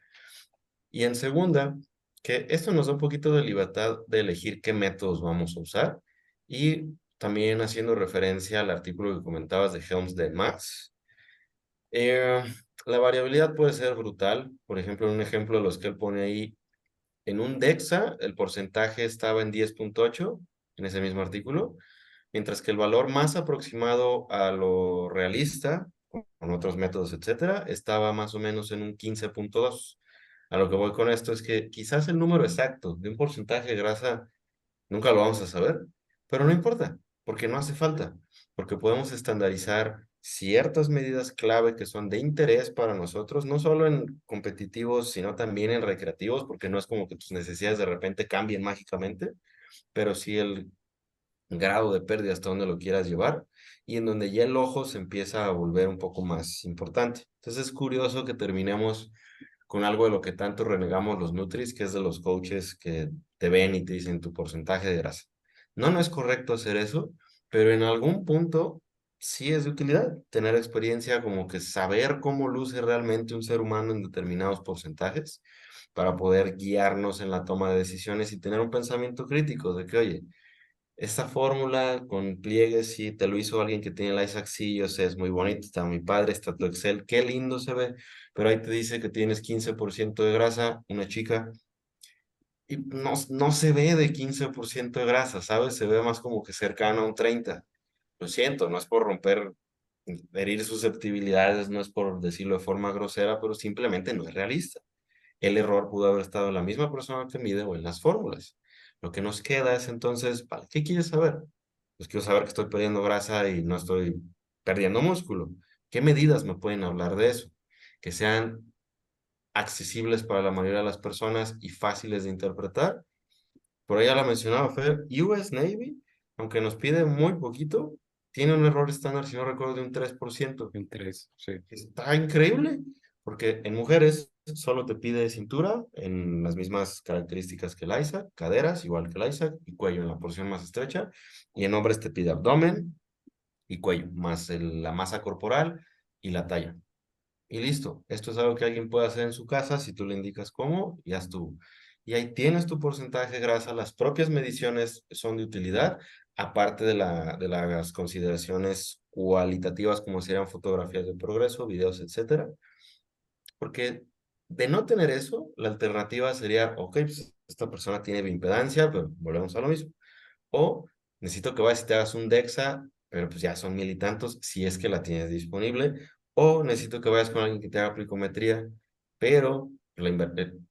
Y en segunda, que esto nos da un poquito de libertad de elegir qué métodos vamos a usar y también haciendo referencia al artículo que comentabas de Helms de Max. Eh, la variabilidad puede ser brutal. Por ejemplo, un ejemplo de los que él pone ahí, en un DEXA el porcentaje estaba en 10.8 en ese mismo artículo, mientras que el valor más aproximado a lo realista, con otros métodos, etcétera, estaba más o menos en un 15.2. A lo que voy con esto es que quizás el número exacto de un porcentaje de grasa nunca lo vamos a saber, pero no importa, porque no hace falta, porque podemos estandarizar ciertas medidas clave que son de interés para nosotros, no solo en competitivos, sino también en recreativos, porque no es como que tus necesidades de repente cambien mágicamente, pero sí el grado de pérdida hasta donde lo quieras llevar y en donde ya el ojo se empieza a volver un poco más importante. Entonces es curioso que terminemos con algo de lo que tanto renegamos los Nutris, que es de los coaches que te ven y te dicen tu porcentaje de grasa. No, no es correcto hacer eso, pero en algún punto sí es de utilidad tener experiencia, como que saber cómo luce realmente un ser humano en determinados porcentajes para poder guiarnos en la toma de decisiones y tener un pensamiento crítico de que, oye, esta fórmula con pliegues, sí, te lo hizo alguien que tiene el Isaac, sí, yo sé, es muy bonito, está mi padre, está tu Excel, qué lindo se ve, pero ahí te dice que tienes 15% de grasa, una chica, y no se ve de 15% de grasa, ¿sabes? Se ve más como que cercano a un 30. Lo siento, no es por romper, herir susceptibilidades, no es por decirlo de forma grosera, pero simplemente no es realista. El error pudo haber estado en la misma persona que mide o en las fórmulas. Lo que nos queda es entonces, ¿para qué quieres saber? Pues quiero saber que estoy perdiendo grasa y no estoy perdiendo músculo. ¿Qué medidas me pueden hablar de eso? Que sean accesibles para la mayoría de las personas y fáciles de interpretar. Por ahí ya la mencionaba Fer, US Navy, aunque nos pide muy poquito, tiene un error estándar, si no recuerdo, de un 3%. Un 3, sí. Está increíble, porque en mujeres solo te pide cintura en las mismas características que el ISAC, caderas igual que el ISAC y cuello en la porción más estrecha, y en hombres te pide abdomen y cuello, más la masa corporal y la talla. Y listo, esto es algo que alguien puede hacer en su casa si tú le indicas cómo, ya estuvo. Y ahí tienes tu porcentaje de grasa, las propias mediciones son de utilidad, aparte de las consideraciones cualitativas como serían fotografías de progreso, videos, etcétera. Porque de no tener eso, la alternativa sería, ok, pues esta persona tiene bioimpedancia, pero volvemos a lo mismo. O necesito que vayas y te hagas un DEXA, pero pues ya son 1000 y tantos, si es que la tienes disponible. O necesito que vayas con alguien que te haga plicometría, pero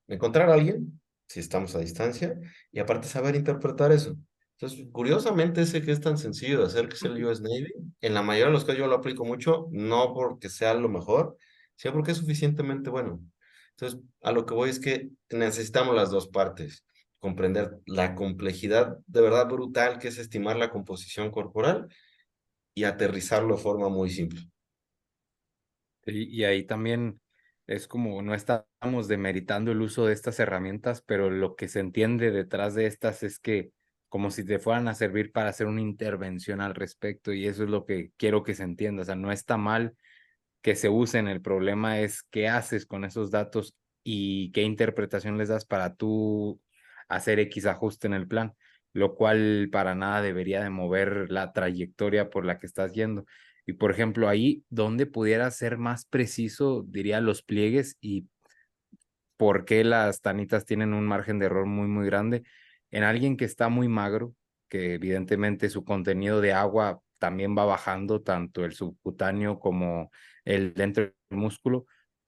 encontrar a alguien, si estamos a distancia, y aparte saber interpretar eso. Entonces, curiosamente, ese que es tan sencillo de hacer, que es el US Navy, en la mayoría de los casos yo lo aplico mucho, no porque sea lo mejor, sino porque es suficientemente bueno. Entonces, a lo que voy es que necesitamos las dos partes, comprender la complejidad de verdad brutal que es estimar la composición corporal y aterrizarlo de forma muy simple. Y ahí también es como no estamos demeritando el uso de estas herramientas, pero lo que se entiende detrás de estas es que como si te fueran a servir para hacer una intervención al respecto, y eso es lo que quiero que se entienda. O sea, no está mal que se usen, el problema es qué haces con esos datos y qué interpretación les das para tú hacer X ajuste en el plan, lo cual para nada debería de mover la trayectoria por la que estás yendo. Y por ejemplo, ahí donde pudiera ser más preciso, diría los pliegues y por qué las tanitas tienen un margen de error muy, muy grande. En alguien que está muy magro, que evidentemente su contenido de agua también va bajando, tanto el subcutáneo como el dentro del músculo,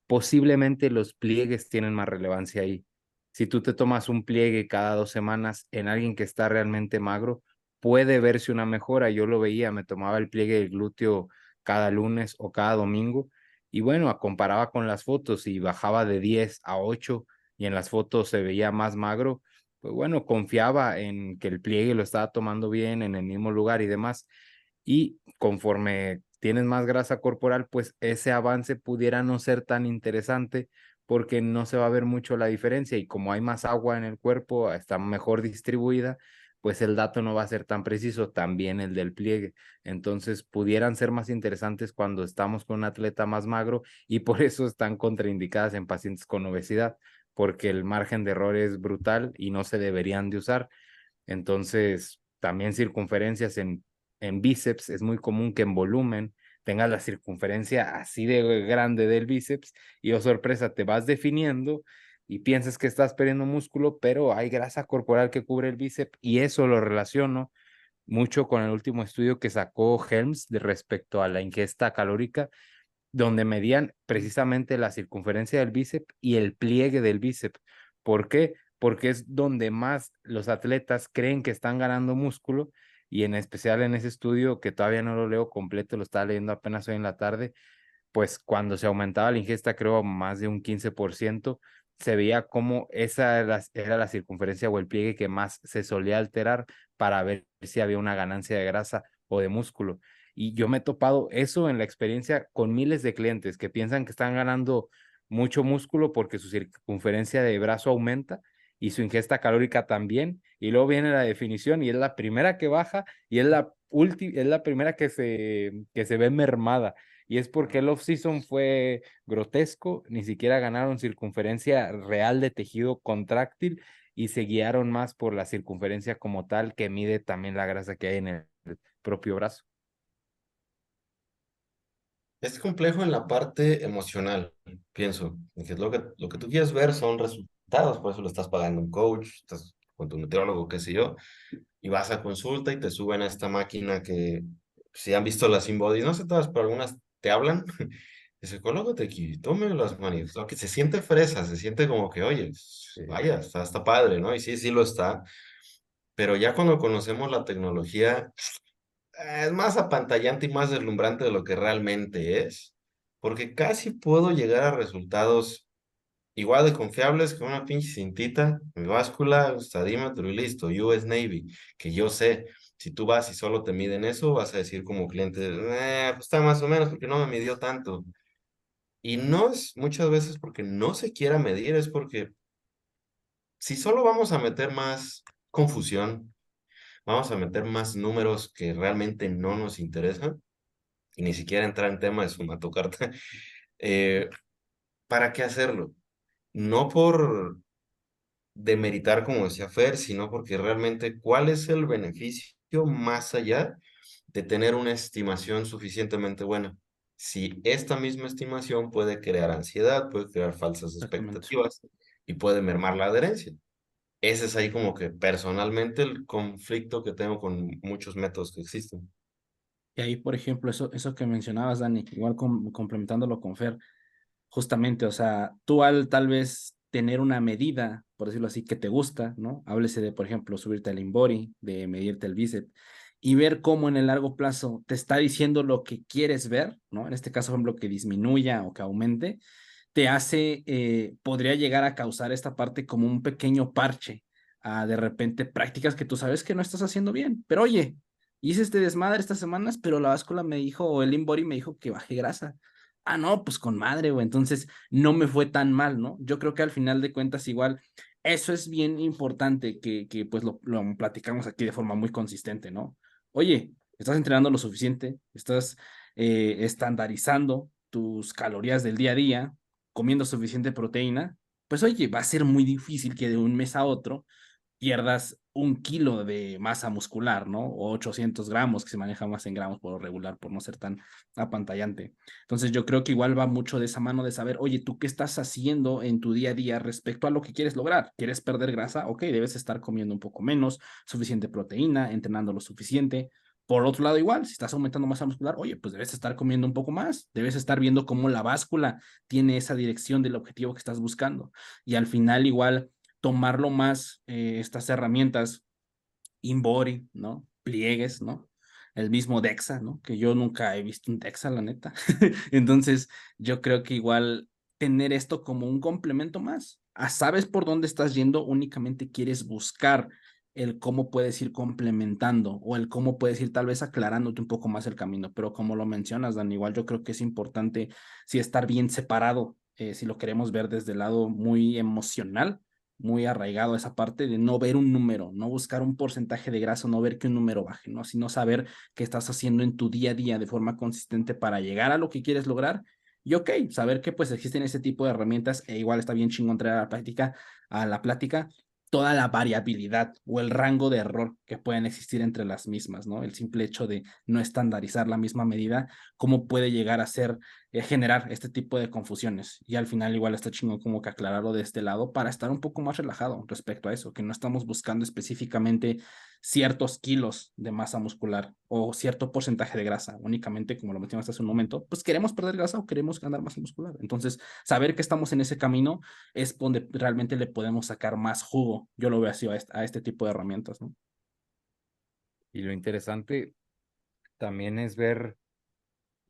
posiblemente los pliegues tienen más relevancia ahí. Si tú te tomas un pliegue cada 2 semanas en alguien que está realmente magro, puede verse una mejora. Yo lo veía, me tomaba el pliegue del glúteo cada lunes o cada domingo y bueno, comparaba con las fotos y bajaba de 10 a 8 y en las fotos se veía más magro, pues bueno, confiaba en que el pliegue lo estaba tomando bien en el mismo lugar y demás. Y conforme tienes más grasa corporal, pues ese avance pudiera no ser tan interesante porque no se va a ver mucho la diferencia y como hay más agua en el cuerpo, está mejor distribuida, pues el dato no va a ser tan preciso, también el del pliegue. Entonces pudieran ser más interesantes cuando estamos con un atleta más magro y por eso están contraindicadas en pacientes con obesidad, porque el margen de error es brutal y no se deberían de usar. Entonces, también circunferencias en bíceps, es muy común que en volumen tengas la circunferencia así de grande del bíceps y, oh sorpresa, te vas definiendo y piensas que estás perdiendo músculo, pero hay grasa corporal que cubre el bíceps y eso lo relaciono mucho con el último estudio que sacó Helms de respecto a la ingesta calórica, donde medían precisamente la circunferencia del bíceps y el pliegue del bíceps. ¿Por qué? Porque es donde más los atletas creen que están ganando músculo y en especial en ese estudio que todavía no lo leo completo, lo estaba leyendo apenas hoy en la tarde, pues cuando se aumentaba la ingesta, creo más de un 15%, se veía como esa era la circunferencia o el pliegue que más se solía alterar para ver si había una ganancia de grasa o de músculo. Y yo me he topado eso en la experiencia con miles de clientes que piensan que están ganando mucho músculo porque su circunferencia de brazo aumenta y su ingesta calórica también. Y luego viene la definición y es la primera que baja y es la primera que se ve mermada. Y es porque el off-season fue grotesco, ni siquiera ganaron circunferencia real de tejido contráctil y se guiaron más por la circunferencia como tal que mide también la grasa que hay en el propio brazo. Es complejo en la parte emocional, pienso, que es lo que tú quieres ver son resultados, por eso lo estás pagando a un coach, estás con tu nutriólogo, qué sé yo, y vas a consulta y te suben a esta máquina que, si han visto las InBody, no sé todas, pero algunas te hablan, dice, colócate aquí, tome las manitas, lo que se siente fresa, se siente como que, oye, vaya, está padre, ¿no? Y sí, sí lo está, pero ya cuando conocemos la tecnología, es más apantallante y más deslumbrante de lo que realmente es, porque casi puedo llegar a resultados igual de confiables que una pinche cintita, mi báscula, un estadímetro y listo, US Navy, que yo sé. Si tú vas y solo te miden eso, vas a decir como cliente, pues está más o menos porque no me midió tanto. Y no es muchas veces porque no se quiera medir, es porque si solo vamos a meter más confusión, vamos a meter más números que realmente no nos interesan, y ni siquiera entrar en tema de sumatocarta, eh, ¿para qué hacerlo? No por demeritar, como decía Fer, sino porque realmente cuál es el beneficio más allá de tener una estimación suficientemente buena. Si esta misma estimación puede crear ansiedad, puede crear falsas Exactamente. expectativas y puede mermar la adherencia. Ese es ahí como que personalmente el conflicto que tengo con muchos métodos que existen. Y ahí, por ejemplo, eso que mencionabas, Dani, igual complementándolo con Fer, justamente, o sea, tú al tal vez tener una medida, por decirlo así, que te gusta, ¿no? Háblese de, por ejemplo, subirte al InBody, de medirte el bíceps, y ver cómo en el largo plazo te está diciendo lo que quieres ver, ¿no? En este caso, por ejemplo, que disminuya o que aumente, te hace, podría llegar a causar esta parte como un pequeño parche a de repente prácticas que tú sabes que no estás haciendo bien. Pero oye, hice este desmadre estas semanas, pero la báscula me dijo, o el InBody me dijo que bajé grasa. Ah, no, pues con madre, güey. Entonces no me fue tan mal, ¿no? Yo creo que al final de cuentas, igual, eso es bien importante que pues lo platicamos aquí de forma muy consistente, ¿no? Oye, estás entrenando lo suficiente, estás estandarizando tus calorías del día a día, comiendo suficiente proteína, pues oye, va a ser muy difícil que de un mes a otro pierdas 1 kilo de masa muscular, ¿no? O 800 gramos, que se maneja más en gramos por lo regular, por no ser tan apantallante. Entonces yo creo que igual va mucho de esa mano de saber, oye, ¿tú qué estás haciendo en tu día a día respecto a lo que quieres lograr? ¿Quieres perder grasa? Ok, debes estar comiendo un poco menos, suficiente proteína, entrenando lo suficiente. Por otro lado, igual, si estás aumentando masa muscular, oye, pues debes estar comiendo un poco más, debes estar viendo cómo la báscula tiene esa dirección del objetivo que estás buscando. Y al final, igual, tomarlo más, estas herramientas, InBody, ¿no? Pliegues, ¿no? El mismo DEXA, ¿no? Que yo nunca he visto un DEXA, la neta. Entonces, yo creo que igual tener esto como un complemento más. Sabes por dónde estás yendo, únicamente quieres buscar el cómo puedes ir complementando o el cómo puedes ir tal vez aclarándote un poco más el camino. Pero como lo mencionas, Dan, igual yo creo que es importante sí estar bien separado, si lo queremos ver desde el lado muy emocional, muy arraigado a esa parte de no ver un número, no buscar un porcentaje de grasa, no ver que un número baje, ¿no? Sino saber qué estás haciendo en tu día a día de forma consistente para llegar a lo que quieres lograr. Y ok, saber que pues existen ese tipo de herramientas e igual está bien chingón traer a la plática, toda la variabilidad o el rango de error que pueden existir entre las mismas, ¿no? El simple hecho de no estandarizar la misma medida, cómo puede llegar a ser, generar este tipo de confusiones. Y al final igual está chingón como que aclararlo de este lado para estar un poco más relajado respecto a eso, que no estamos buscando específicamente ciertos kilos de masa muscular o cierto porcentaje de grasa, únicamente como lo mencionaste hace un momento, pues queremos perder grasa o queremos ganar masa muscular. Entonces, saber que estamos en ese camino es donde realmente le podemos sacar más jugo. Yo lo veo así a este tipo de herramientas, ¿no? Y lo interesante también es ver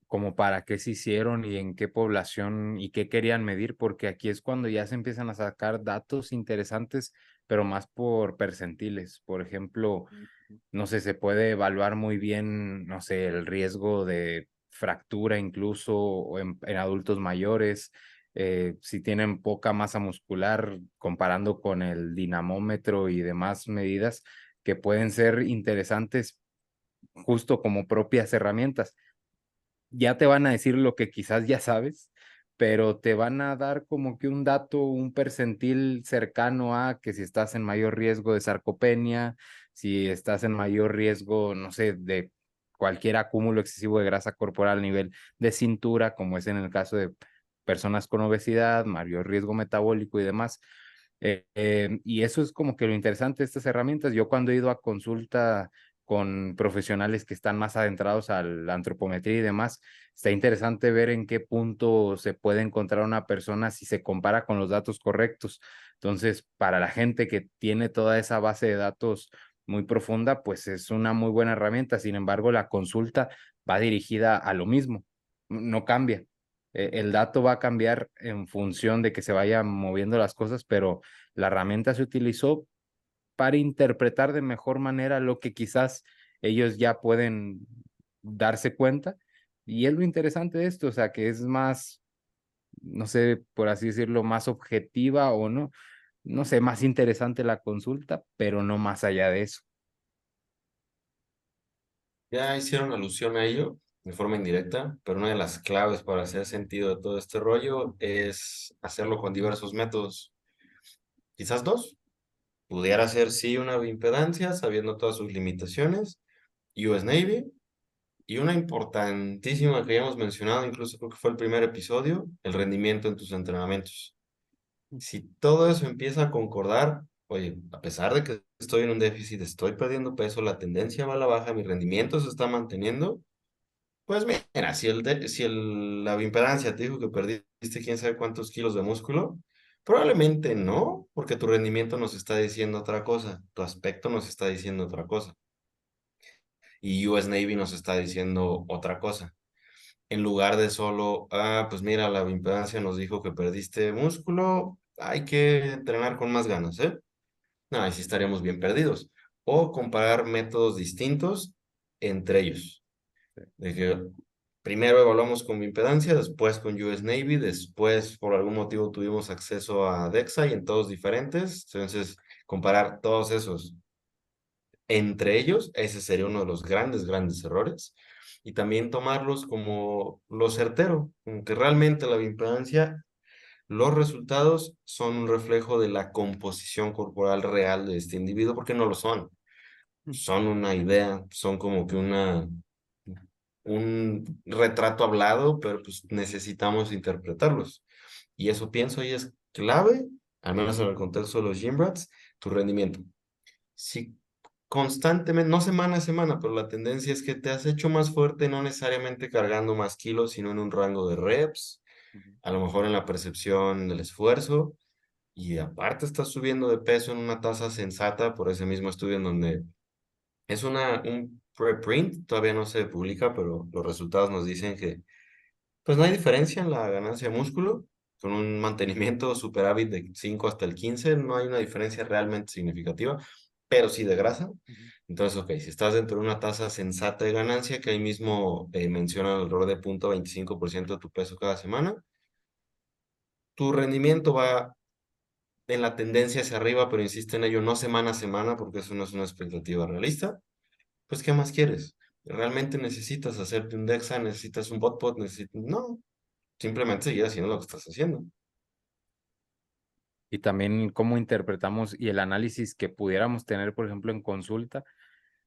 como para qué se hicieron y en qué población y qué querían medir, porque aquí es cuando ya se empiezan a sacar datos interesantes, pero más por percentiles. Por ejemplo, no sé, se puede evaluar muy bien, no sé, el riesgo de fractura incluso o en adultos mayores, si tienen poca masa muscular, comparando con el dinamómetro y demás medidas que pueden ser interesantes justo como propias herramientas. Ya te van a decir lo que quizás ya sabes, pero te van a dar como que un dato, un percentil cercano a que si estás en mayor riesgo de sarcopenia, si estás en mayor riesgo, no sé, de cualquier acúmulo excesivo de grasa corporal a nivel de cintura, como es en el caso de personas con obesidad, mayor riesgo metabólico y demás. Y eso es como que lo interesante de estas herramientas. Yo cuando he ido a consulta con profesionales que están más adentrados a la antropometría y demás, está interesante ver en qué punto se puede encontrar una persona si se compara con los datos correctos. Entonces, para la gente que tiene toda esa base de datos muy profunda, pues es una muy buena herramienta. Sin embargo, la consulta va dirigida a lo mismo, no cambia. El dato va a cambiar en función de que se vayan moviendo las cosas, pero la herramienta se utilizó para interpretar de mejor manera lo que quizás ellos ya pueden darse cuenta. Y es lo interesante de esto, o sea, que es más, no sé, por así decirlo, más objetiva o no, no sé, más interesante la consulta, pero no más allá de eso. Ya hicieron alusión a ello de forma indirecta, pero una de las claves para hacer sentido de todo este rollo es hacerlo con diversos métodos, quizás dos. Pudiera ser sí una bioimpedancia, sabiendo todas sus limitaciones, US Navy, y una importantísima que ya hemos mencionado, incluso creo que fue el primer episodio, el rendimiento en tus entrenamientos. Si todo eso empieza a concordar, oye, a pesar de que estoy en un déficit, estoy perdiendo peso, la tendencia va a la baja, mi rendimiento se está manteniendo, pues mira, la bioimpedancia te dijo que perdiste quién sabe cuántos kilos de músculo, probablemente no, porque tu rendimiento nos está diciendo otra cosa, tu aspecto nos está diciendo otra cosa, y US Navy nos está diciendo otra cosa. En lugar de solo, pues mira, la bioimpedancia nos dijo que perdiste músculo, hay que entrenar con más ganas, ¿eh? No, ahí sí estaríamos bien perdidos. O comparar métodos distintos entre ellos. De que primero evaluamos con bioimpedancia, después con US Navy, después por algún motivo tuvimos acceso a DEXA y en todos diferentes. Entonces, comparar todos esos entre ellos, ese sería uno de los grandes, grandes errores. Y también tomarlos como lo certero, como que realmente la bioimpedancia, los resultados son un reflejo de la composición corporal real de este individuo, porque no lo son. Son una idea, son como que un retrato hablado, pero pues necesitamos interpretarlos. Y eso pienso y es clave, al menos en el contexto de los gym rats, tu rendimiento. Si constantemente, no semana a semana, pero la tendencia es que te has hecho más fuerte, no necesariamente cargando más kilos, sino en un rango de reps, a lo mejor en la percepción del esfuerzo, y aparte estás subiendo de peso en una tasa sensata por ese mismo estudio en donde es un preprint, todavía no se publica, pero los resultados nos dicen que pues no hay diferencia en la ganancia de músculo, con un mantenimiento superávit de 5 hasta el 15 no hay una diferencia realmente significativa, pero sí de grasa. Entonces, ok, si estás dentro de una tasa sensata de ganancia, que ahí mismo menciona alrededor de 0.25% de tu peso cada semana, tu rendimiento va en la tendencia hacia arriba, pero insiste en ello, no semana a semana, porque eso no es una expectativa realista. Pues, ¿qué más quieres? ¿Realmente necesitas hacerte un DEXA? ¿Necesitas un botpot? No, simplemente seguir haciendo lo que estás haciendo. Y también cómo interpretamos y el análisis que pudiéramos tener, por ejemplo, en consulta.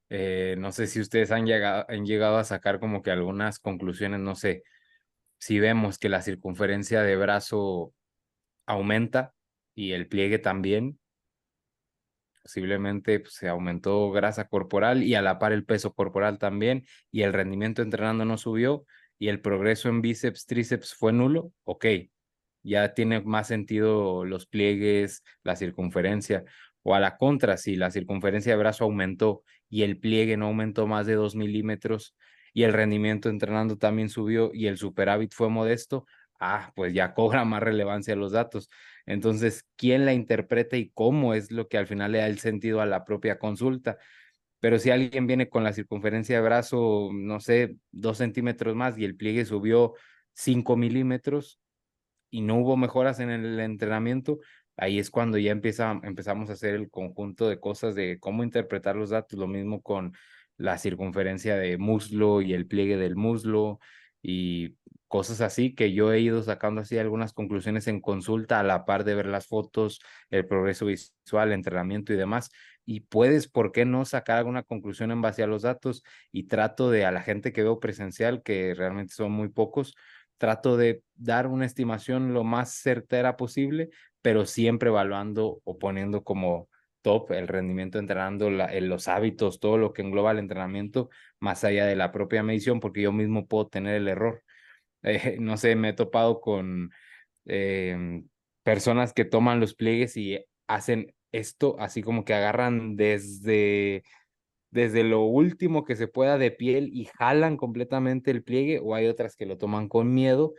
No sé si ustedes han llegado a sacar como que algunas conclusiones, no sé, si vemos que la circunferencia de brazo aumenta y el pliegue también, posiblemente pues, se aumentó grasa corporal y a la par el peso corporal también y el rendimiento entrenando no subió y el progreso en bíceps, tríceps fue nulo, ok, ya tiene más sentido los pliegues, la circunferencia. O a la contra, si la circunferencia de brazo aumentó y el pliegue no aumentó más de 2 milímetros y el rendimiento entrenando también subió y el superávit fue modesto, pues ya cobra más relevancia los datos. Entonces, ¿quién la interpreta y cómo es lo que al final le da el sentido a la propia consulta? Pero si alguien viene con la circunferencia de brazo, no sé, 2 centímetros más y el pliegue subió 5 milímetros, y no hubo mejoras en el entrenamiento, ahí es cuando ya empezamos a hacer el conjunto de cosas de cómo interpretar los datos, lo mismo con la circunferencia de muslo y el pliegue del muslo y cosas así que yo he ido sacando así algunas conclusiones en consulta a la par de ver las fotos, el progreso visual, el entrenamiento y demás. Y puedes, ¿por qué no sacar alguna conclusión en base a los datos? Y trato de a la gente que veo presencial, que realmente son muy pocos, trato de dar una estimación lo más certera posible, pero siempre evaluando o poniendo como top el rendimiento entrenando, los hábitos, todo lo que engloba el entrenamiento, más allá de la propia medición, porque yo mismo puedo tener el error. No sé, me he topado con personas que toman los pliegues y hacen esto así como que agarran desde lo último que se pueda de piel y jalan completamente el pliegue, o hay otras que lo toman con miedo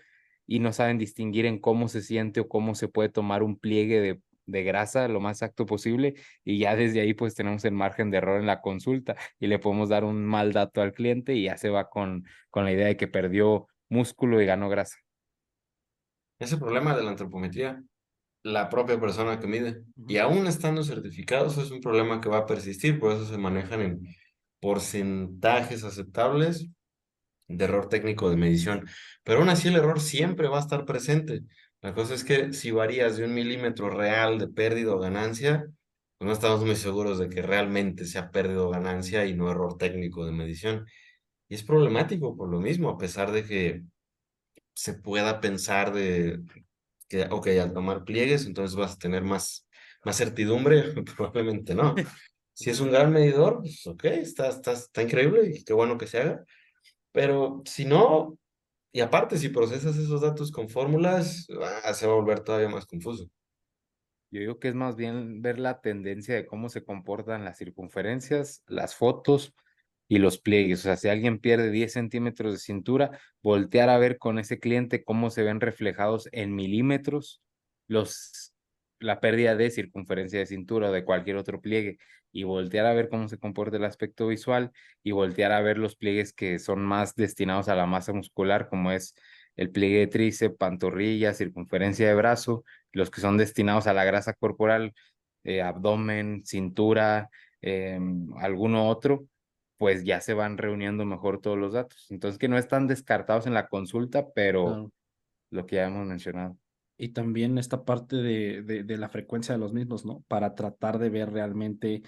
y no saben distinguir en cómo se siente o cómo se puede tomar un pliegue de grasa lo más exacto posible y ya desde ahí pues tenemos el margen de error en la consulta y le podemos dar un mal dato al cliente y ya se va con la idea de que perdió músculo y ganó grasa. Ese problema de la antropometría, la propia persona que mide. Y Ujú. aún estando certificados, es un problema que va a persistir, por eso se manejan en porcentajes aceptables de error técnico de medición. Pero aún así el error siempre va a estar presente. La cosa es que si varías de 1 milímetro real de pérdida o ganancia, pues no estamos muy seguros de que realmente sea pérdida o ganancia y no error técnico de medición. Y es problemático por lo mismo, a pesar de que se pueda pensar de que, ok, al tomar pliegues, entonces vas a tener más certidumbre, probablemente no. Si es un gran medidor, pues ok, está increíble y qué bueno que se haga, pero si no, y aparte, si procesas esos datos con fórmulas, se va a volver todavía más confuso. Yo digo que es más bien ver la tendencia de cómo se comportan las circunferencias, las fotos y los pliegues. O sea, si alguien pierde 10 centímetros de cintura, voltear a ver con ese cliente cómo se ven reflejados en milímetros los, la pérdida de circunferencia de cintura o de cualquier otro pliegue y voltear a ver cómo se comporta el aspecto visual y voltear a ver los pliegues que son más destinados a la masa muscular, como es el pliegue de tríceps, pantorrilla, circunferencia de brazo, los que son destinados a la grasa corporal, abdomen, cintura, alguno otro, pues ya se van reuniendo mejor todos los datos. Entonces, que no están descartados en la consulta, pero Claro. lo que ya hemos mencionado. Y también esta parte de la frecuencia de los mismos, ¿no? Para tratar de ver realmente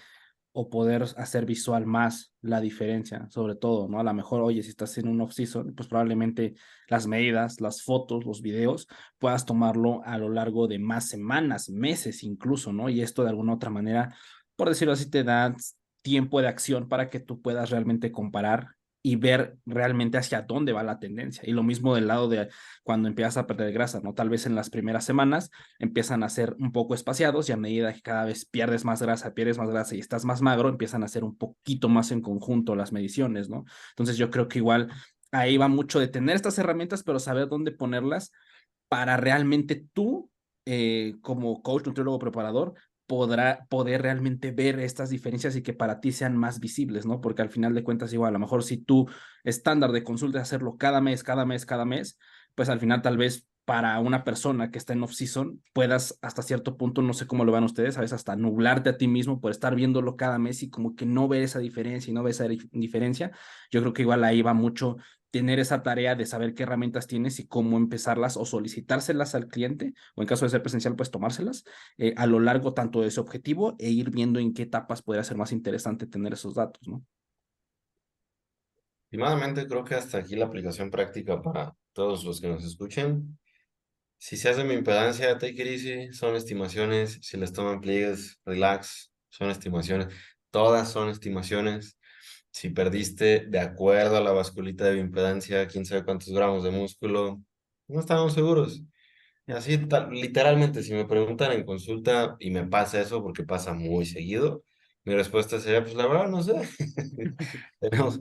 o poder hacer visual más la diferencia, sobre todo, ¿no? A lo mejor, oye, si estás en un off-season, pues probablemente las medidas, las fotos, los videos, puedas tomarlo a lo largo de más semanas, meses incluso, ¿no? Y esto de alguna otra manera, por decirlo así, te da tiempo de acción para que tú puedas realmente comparar y ver realmente hacia dónde va la tendencia. Y lo mismo del lado de cuando empiezas a perder grasa, ¿no? Tal vez en las primeras semanas empiezan a ser un poco espaciados y a medida que cada vez pierdes más grasa y estás más magro, empiezan a ser un poquito más en conjunto las mediciones, ¿no? Entonces yo creo que igual ahí va mucho de tener estas herramientas, pero saber dónde ponerlas para realmente tú, como coach, nutriólogo, preparador, poder realmente ver estas diferencias y que para ti sean más visibles, ¿no? Porque al final de cuentas, igual, a lo mejor si tu estándar de consulta es hacerlo cada mes, cada mes, cada mes, pues al final tal vez para una persona que está en off-season puedas hasta cierto punto, no sé cómo lo van ustedes, a veces hasta nublarte a ti mismo por estar viéndolo cada mes y como que no ver esa diferencia y no ver esa diferencia. Yo creo que igual ahí va mucho tener esa tarea de saber qué herramientas tienes y cómo empezarlas o solicitárselas al cliente, o en caso de ser presencial, pues tomárselas a lo largo tanto de ese objetivo e ir viendo en qué etapas podría ser más interesante tener esos datos, ¿no? Últimamente creo que hasta aquí la aplicación práctica para todos los que nos escuchen. Si se hace mi impedancia, take it easy, son estimaciones. Si les toman pliegues, relax, son estimaciones. Todas son estimaciones. Si perdiste de acuerdo a la basculita de bioimpedancia, quién sabe cuántos gramos de músculo, no estamos seguros. Y así, literalmente, si me preguntan en consulta y me pasa eso, porque pasa muy seguido, mi respuesta sería, pues la verdad, no sé. Tenemos,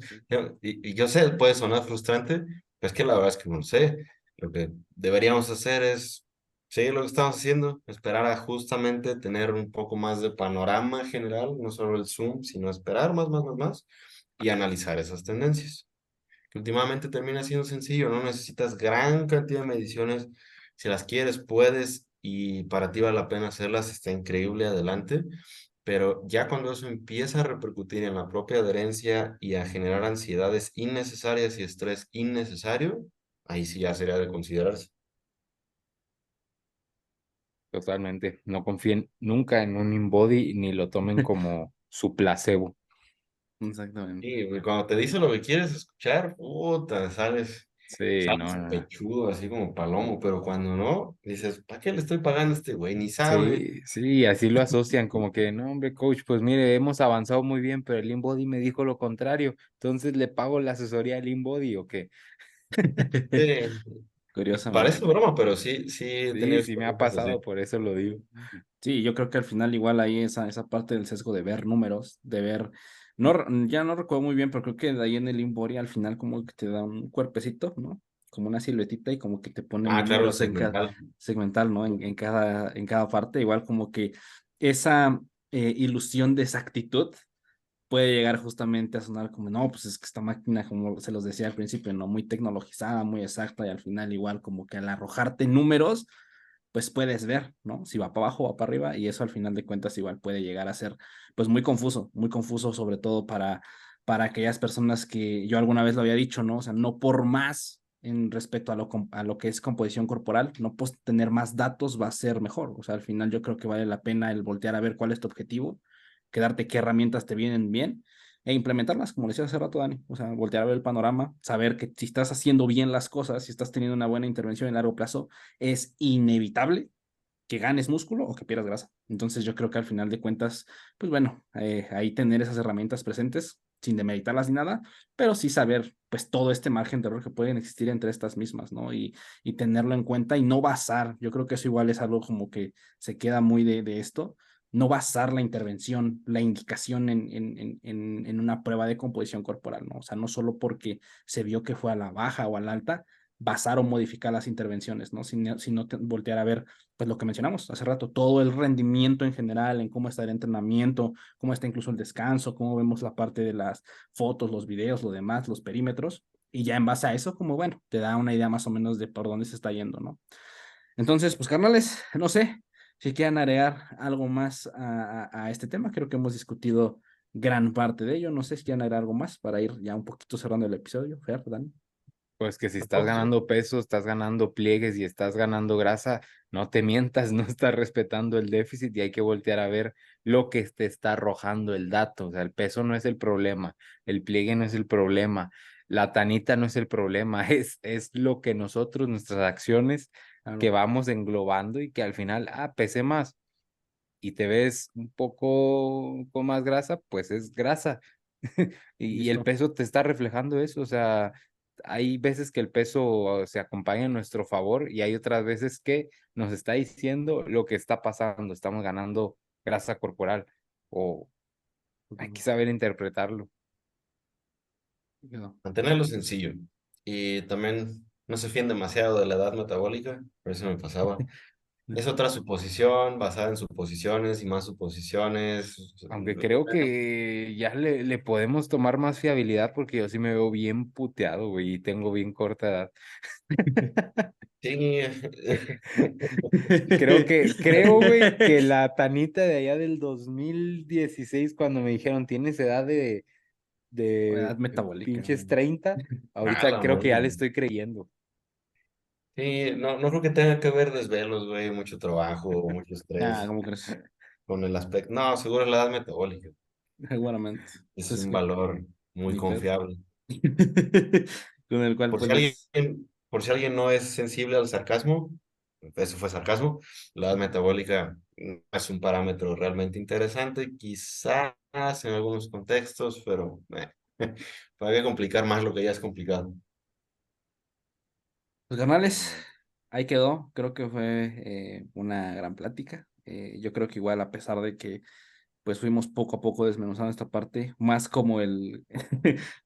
y yo sé, puede sonar frustrante, pero es que la verdad es que no sé. Lo que deberíamos hacer es seguir lo que estamos haciendo, esperar a justamente tener un poco más de panorama general, no solo el Zoom, sino esperar más, y analizar esas tendencias que últimamente termina siendo sencillo, no necesitas gran cantidad de mediciones, si las quieres, puedes y para ti vale la pena hacerlas, está increíble, adelante, pero ya cuando eso empieza a repercutir en la propia adherencia y a generar ansiedades innecesarias y estrés innecesario, ahí sí ya sería de considerarse. Totalmente. No confíen nunca en un InBody ni lo tomen como su placebo. Exactamente. Y cuando te dice lo que quieres escuchar, puta, Sí, sales no, no, no. pechudo, así como palomo, pero cuando no, dices, ¿para qué le estoy pagando a este güey? Ni sabe. Sí, sí, así lo asocian, como que, no, hombre, coach, pues mire, hemos avanzado muy bien, pero el InBody me dijo lo contrario, entonces le pago la asesoría al InBody o qué. Sí, parece Curiosamente. broma, pero sí, sí he tenido Sí, sí me ha experiencias pasado, así. por eso lo digo. Sí, yo creo que al final igual ahí esa parte del sesgo de ver números, de ver, no, ya no recuerdo muy bien, pero creo que de ahí en el Inbori al final como que te da un cuerpecito, ¿no? como una siluetita y como que te ponen Ah, claro, el números en cada segmental. segmental, ¿no? En cada parte, igual como que esa ilusión de exactitud puede llegar justamente a sonar como, no, pues es que esta máquina, como se los decía al principio, no, muy tecnologizada, muy exacta, y al final igual como que al arrojarte números, pues puedes ver, ¿no? Si va para abajo o va para arriba, y eso al final de cuentas igual puede llegar a ser, pues muy confuso sobre todo para aquellas personas que yo alguna vez lo había dicho, ¿no? O sea, no por más en respecto a lo que es composición corporal, no pues tener más datos va a ser mejor, o sea, al final yo creo que vale la pena el voltear a ver cuál es tu objetivo, quedarte qué herramientas te vienen bien e implementarlas, como decía hace rato Dani, o sea, voltear a ver el panorama, saber que si estás haciendo bien las cosas, si estás teniendo una buena intervención en largo plazo, es inevitable que ganes músculo o que pierdas grasa. Entonces yo creo que al final de cuentas, pues bueno, ahí tener esas herramientas presentes sin demeritarlas ni nada, pero sí saber pues todo este margen de error que pueden existir entre estas mismas, ¿no? Y tenerlo en cuenta y no basar, yo creo que eso igual es algo como que se queda muy de esto, no basar la intervención, la indicación en una prueba de composición corporal, ¿no? O sea, no solo porque se vio que fue a la baja o a la alta, basar o modificar las intervenciones, ¿no? Sino voltear a ver, pues lo que mencionamos hace rato, todo el rendimiento en general, en cómo está el entrenamiento, cómo está incluso el descanso, cómo vemos la parte de las fotos, los videos, lo demás, los perímetros, y ya en base a eso, como bueno, te da una idea más o menos de por dónde se está yendo, ¿no? Entonces, pues carnales, no sé si quieran agregar algo más a este tema, creo que hemos discutido gran parte de ello, no sé si quieran agregar algo más para ir ya un poquito cerrando el episodio, Fer, Dan. Pues que si estás Tampoco. ganando peso, estás ganando pliegues y estás ganando grasa, no te mientas, no estás respetando el déficit y hay que voltear a ver lo que te está arrojando el dato. O sea, el peso no es el problema, el pliegue no es el problema, la tanita no es el problema, es lo que nosotros, nuestras acciones que Claro, vamos englobando y que al final, pese más y te ves un poco con más grasa, pues es grasa. Y el listo. peso te está reflejando eso, o sea, hay veces que el peso se acompaña en nuestro favor y hay otras veces que nos está diciendo lo que está pasando, estamos ganando grasa corporal o hay que saber interpretarlo. Quedó. Mantenerlo sencillo. Y también no se fíen demasiado de la edad metabólica, por eso me pasaba. Es otra suposición basada en suposiciones y más suposiciones. Aunque creo que ya le podemos tomar más fiabilidad porque yo sí me veo bien puteado, güey, y tengo bien corta edad. Sí, Creo, güey, que la tanita de allá del 2016 cuando me dijeron, tienes edad de Edad metabólica. pinches 30, a ahorita la creo que ya madre. le estoy creyendo. Sí, no, no creo que tenga que ver desvelos, güey, mucho trabajo, mucho Ah, estrés ¿cómo crees? con el aspecto. No, seguro es la edad metabólica. Seguramente. Ese es Pues un que, valor muy mi Fer. confiable. Con el cual, Por pues si les. por si alguien no es sensible al sarcasmo, eso fue sarcasmo, la edad metabólica es un parámetro realmente interesante, quizás en algunos contextos, pero para qué complicar más lo que ya es complicado. Pues, carnales, ahí quedó. Creo que fue una gran plática. Yo creo que igual, a pesar de que pues fuimos poco a poco desmenuzando esta parte, más como el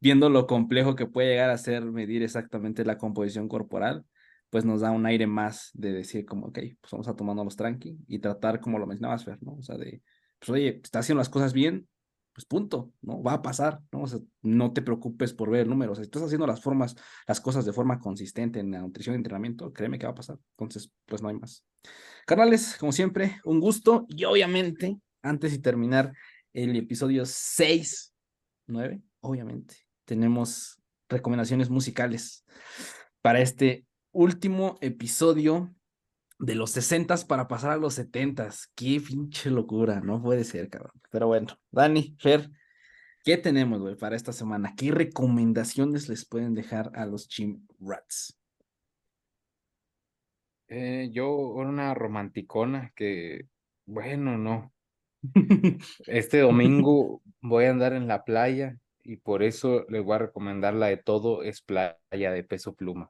viendo lo complejo que puede llegar a ser medir exactamente la composición corporal, pues nos da un aire más de decir como, ok, pues vamos a tomándolos tranqui y tratar como lo mencionabas, Fer, ¿no? O sea, de, pues oye, estás haciendo las cosas bien, pues punto, ¿no? Va a pasar, ¿no? O sea, no te preocupes por ver el número, o sea, si estás haciendo las cosas de forma consistente en la nutrición y entrenamiento, créeme que va a pasar. Entonces, pues no hay más. Carnales, como siempre, un gusto y obviamente, antes de terminar el episodio 6 9 obviamente, tenemos recomendaciones musicales para este último episodio de los 60 para pasar a los 70. Qué pinche locura, no puede ser, cabrón. Pero bueno, Dani, Fer, ¿qué tenemos, güey, para esta semana? ¿Qué recomendaciones les pueden dejar a los Gym Rats? Yo una romanticona que, bueno, no. Este domingo voy a andar en la playa y por eso les voy a recomendar la de Todo es Playa de Peso Pluma.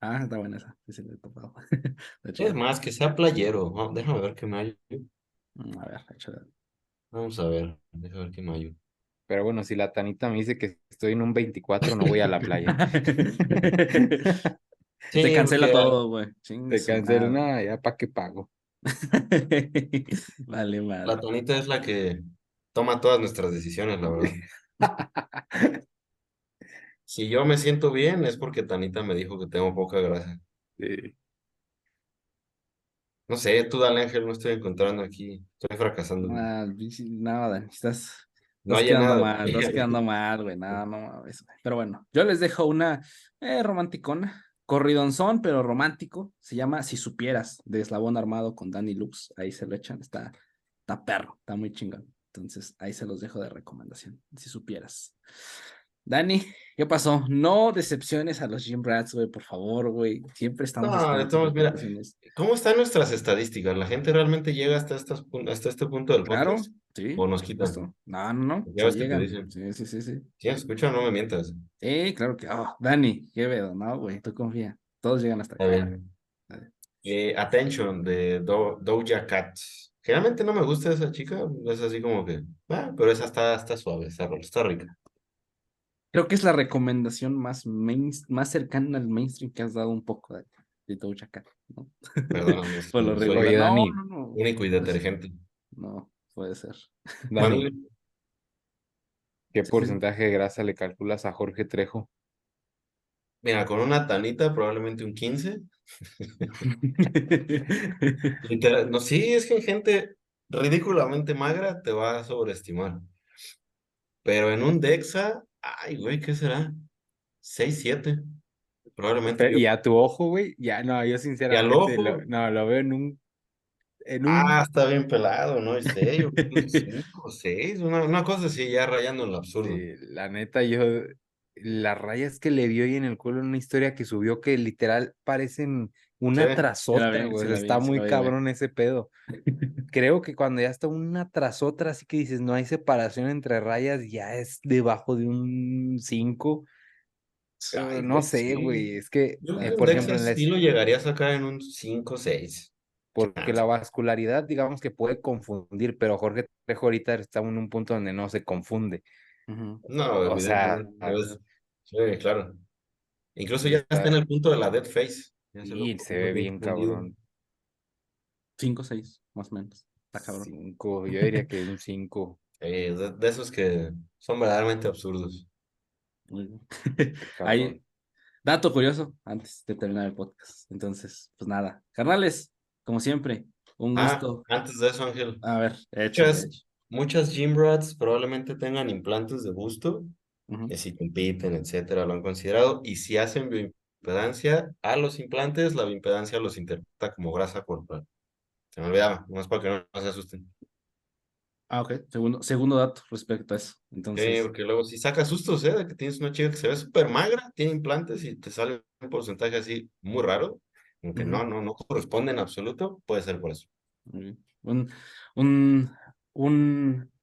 Ah, está buena esa. Sí, sí, la he topado. Está Es chida. más, que sea playero. Déjame ver qué mayo. A ver, échale. Vamos a ver, déjame ver qué mayo. Pero bueno, si la Tanita me dice que estoy en un 24, no voy a la playa. Se Sí, cancela porque todo, güey. Chingue Te su cancelo, madre. nada, ya para qué pago. Vale, la madre. Tonita es la que toma todas nuestras decisiones, la verdad. Si yo me siento bien es porque Tanita me dijo que tengo poca grasa. Sí. No sé, tú dale Ángel, no estoy encontrando aquí, estoy fracasando. No, Dani, No estás hay quedando nada. mal, estás quedando mal, güey. No, no mames, güey. Pero bueno, yo les dejo una romanticona, corridonzón, pero romántico. Se llama Si Supieras, de Eslabón Armado con Danny Lux. Ahí se lo echan, está perro, está muy chingón. Entonces, ahí se los dejo de recomendación, Si Supieras. Dani, ¿qué pasó? No decepciones a los Gym Rats, güey, por favor, güey. Siempre estamos No, de esperando tus todos, mira, recomendaciones. ¿cómo están nuestras estadísticas? ¿La gente realmente llega hasta este punto del Claro, podcast? sí, ¿O nos por quitan? supuesto. No, no, no, Ya sí ves que te llegan. dicen, Sí, sí, sí, sí. si escucha, no me mientas. Sí, claro que. Oh, Dani, qué pedo, no, güey, tú confía. Todos llegan hasta Está acá. bien. Dale. Attention, de Doja Cat. Generalmente no me gusta esa chica, es así como que, pero esa está suave, está rica. Creo que es la recomendación más cercana al mainstream que has dado un poco de Doja Cat, ¿no? Perdóname, Por lo soy regular. Oye, No, Dani, no, no. único y Pues, detergente. no, puede ser. Dani, Mándale. ¿qué Sí, sí. porcentaje de grasa le calculas a Jorge Trejo? Mira, con una tanita probablemente un 15. Literal, no, sí, es que en gente ridículamente magra te va a sobreestimar. Pero en un Dexa, ay, güey, ¿qué será? 6 7 probablemente yo. Y a tu ojo, güey, ya no, yo Y al sinceramente ojo, no, lo veo en un, está bien pelado, ¿no? Y sé, yo creo que 5 6 una cosa así, ya rayando en lo absurdo. la neta, las rayas que le vio ahí en el culo en una historia que subió que literal parecen Sí, una tras otra, Sí güey, o sea, la vi, está sí la muy vi, güey. cabrón ese pedo. Creo que cuando ya está una tras otra, así que dices, no hay separación entre rayas, ya es debajo de un 5. ay, No güey, sé, sí. güey, es que, Yo creo que un por ejemplo, Dexa sí lo llegaría a sacar en un 5 6. porque la vascularidad, digamos que puede confundir, pero Jorge Trejo ahorita está en un punto donde no se confunde. Ujú. No, O sea, evidentemente. Sí, claro. Incluso y ya está en está, el punto de la dead face. Ya se lo y se pongo ve bien bien fundido. cabrón. 5 6 más o menos. Está cabrón. 5, yo diría que un 5. De esos que son verdaderamente absurdos. Muy bien. Qué Ahí, cabrón. dato curioso antes de terminar el podcast. Entonces, pues nada. Carnales, como siempre, un gusto. Antes de eso, Ángel, A ver, échale, muchas, échale. muchas gym rats probablemente tengan implantes de busto, Ujú. que si compiten, etcétera, lo han considerado. Y si hacen bioimpedancia a los implantes, la bioimpedancia los interpreta como grasa corporal. Se me olvidaba, nomás para que no se asusten. Ah, ok. Segundo dato respecto a eso. Sí, Entonces, porque luego si saca sustos, ¿eh? De que tienes una chica que se ve súper magra, tiene implantes y te sale un porcentaje así muy raro, aunque ujú, no corresponde en absoluto, puede ser por eso. muy bien. Un,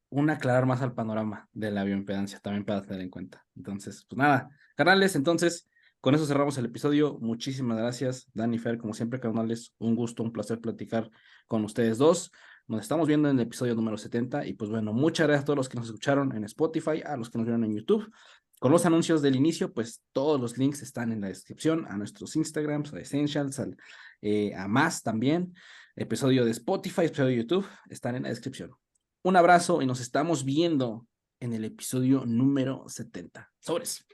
un aclarar más al panorama de la bioimpedancia también para tener en cuenta. Entonces, pues nada, carnales, entonces, con eso cerramos el episodio. Muchísimas gracias, Dani Fer, como siempre, carnales, un gusto, un placer platicar con ustedes dos. Nos estamos viendo en el episodio número 70 y pues bueno, muchas gracias a todos los que nos escucharon en Spotify, a los que nos vieron en YouTube. Con los anuncios del inicio, pues todos los links están en la descripción, a nuestros Instagrams, a Essentials, a más también. Episodio de Spotify, episodio de YouTube, están en la descripción. Un abrazo y nos estamos viendo en el episodio número 70. Sobres.